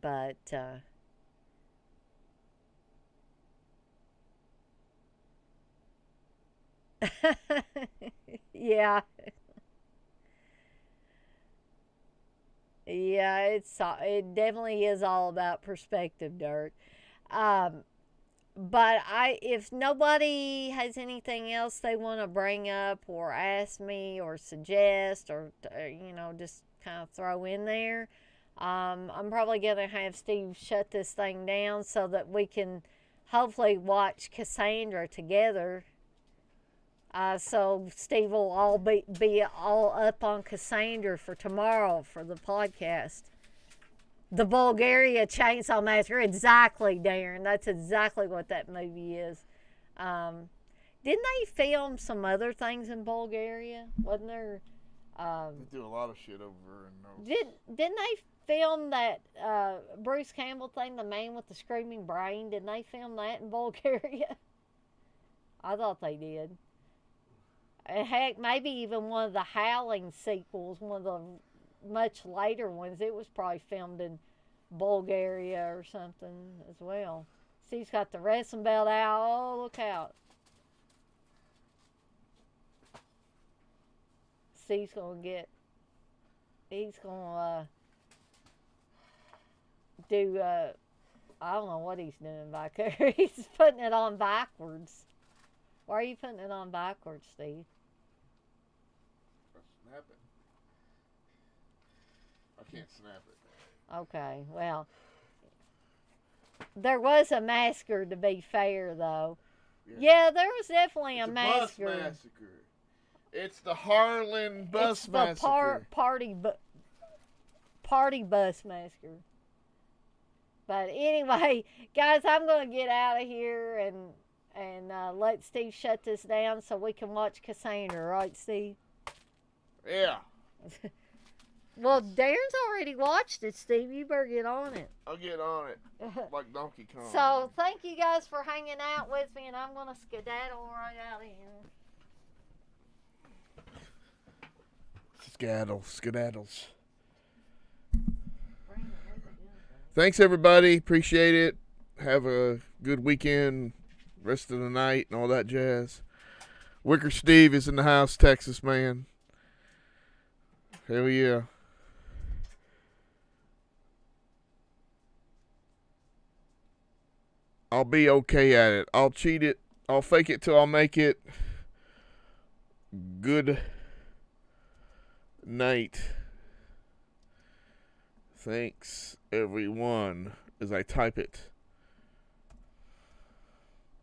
But yeah, yeah, it definitely is all about perspective, Dirk. But if nobody has anything else they want to bring up or ask me or suggest or just kind of throw in there, I'm probably going to have Steve shut this thing down so that we can hopefully watch Cassandra together. So Steve will all be all up on Cassandra for tomorrow for the podcast. The Bulgaria Chainsaw Massacre. Exactly, Darren. That's exactly what that movie is. Didn't they film some other things in Bulgaria? Wasn't there? They do a lot of shit over in those. Didn't they film that Bruce Campbell thing, The Man with the Screaming Brain? Didn't they film that in Bulgaria? I thought they did. And heck, maybe even one of the Howling sequels, one of the much later ones. It was probably filmed in Bulgaria or something as well. See, he's got the wrestling belt out. Oh, look out. See, he's going to do, I don't know what he's doing back there. He's putting it on backwards. Why are you putting it on backwards, Steve? Snap it. I can't snap it. Okay, well, there was a massacre, to be fair, though. Yeah, there was definitely a massacre. Bus massacre. It's the Harlan bus massacre. Party bus massacre. But anyway, guys, I'm going to get out of here and let Steve shut this down so we can watch Cassandra, right, Steve? Yeah. Well, Darren's already watched it, Steve. You better get on it. I'll get on it like Donkey Kong. So, thank you guys for hanging out with me, and I'm going to skedaddle right out of here. Skedaddles. Thanks, everybody. Appreciate it. Have a good weekend, rest of the night, and all that jazz. Wicker Steve is in the house, Texas man. Hell yeah. I'll be okay at it. I'll cheat it. I'll fake it till I'll make it. Good night. Thanks, everyone, as I type it.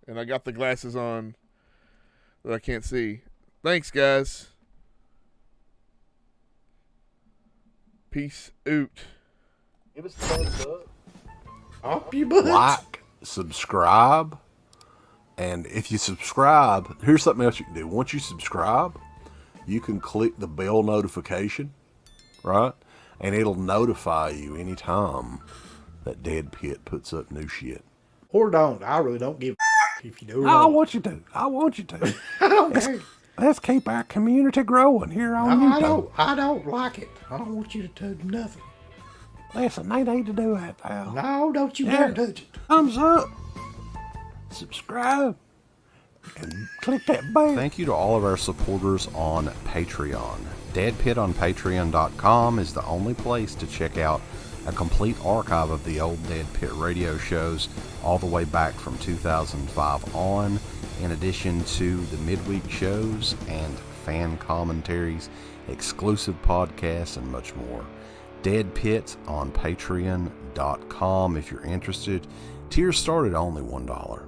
And I got the glasses on that I can't see. Thanks, guys. Peace out. Give us a thumbs up. Up your butt. Like, subscribe, and if you subscribe, here's something else you can do. Once you subscribe, you can click the bell notification, right? And it'll notify you anytime that Dead Pit puts up new shit. Or don't. I really don't give a if you do or I don't. want you to. I want you to. I don't care. Let's keep our community growing here on YouTube. I don't like it. I don't want you to touch nothing. Listen, they need to do that, pal. No, don't you dare touch it. Thumbs up. Subscribe. And click that bell. Thank you to all of our supporters on Patreon. DEADPIT on Patreon.com is the only place to check out a complete archive of the old Dead Pit radio shows all the way back from 2005 on, in addition to the midweek shows and fan commentaries, exclusive podcasts, and much more. Dead Pit on Patreon.com if you're interested. Tiers start at only $1.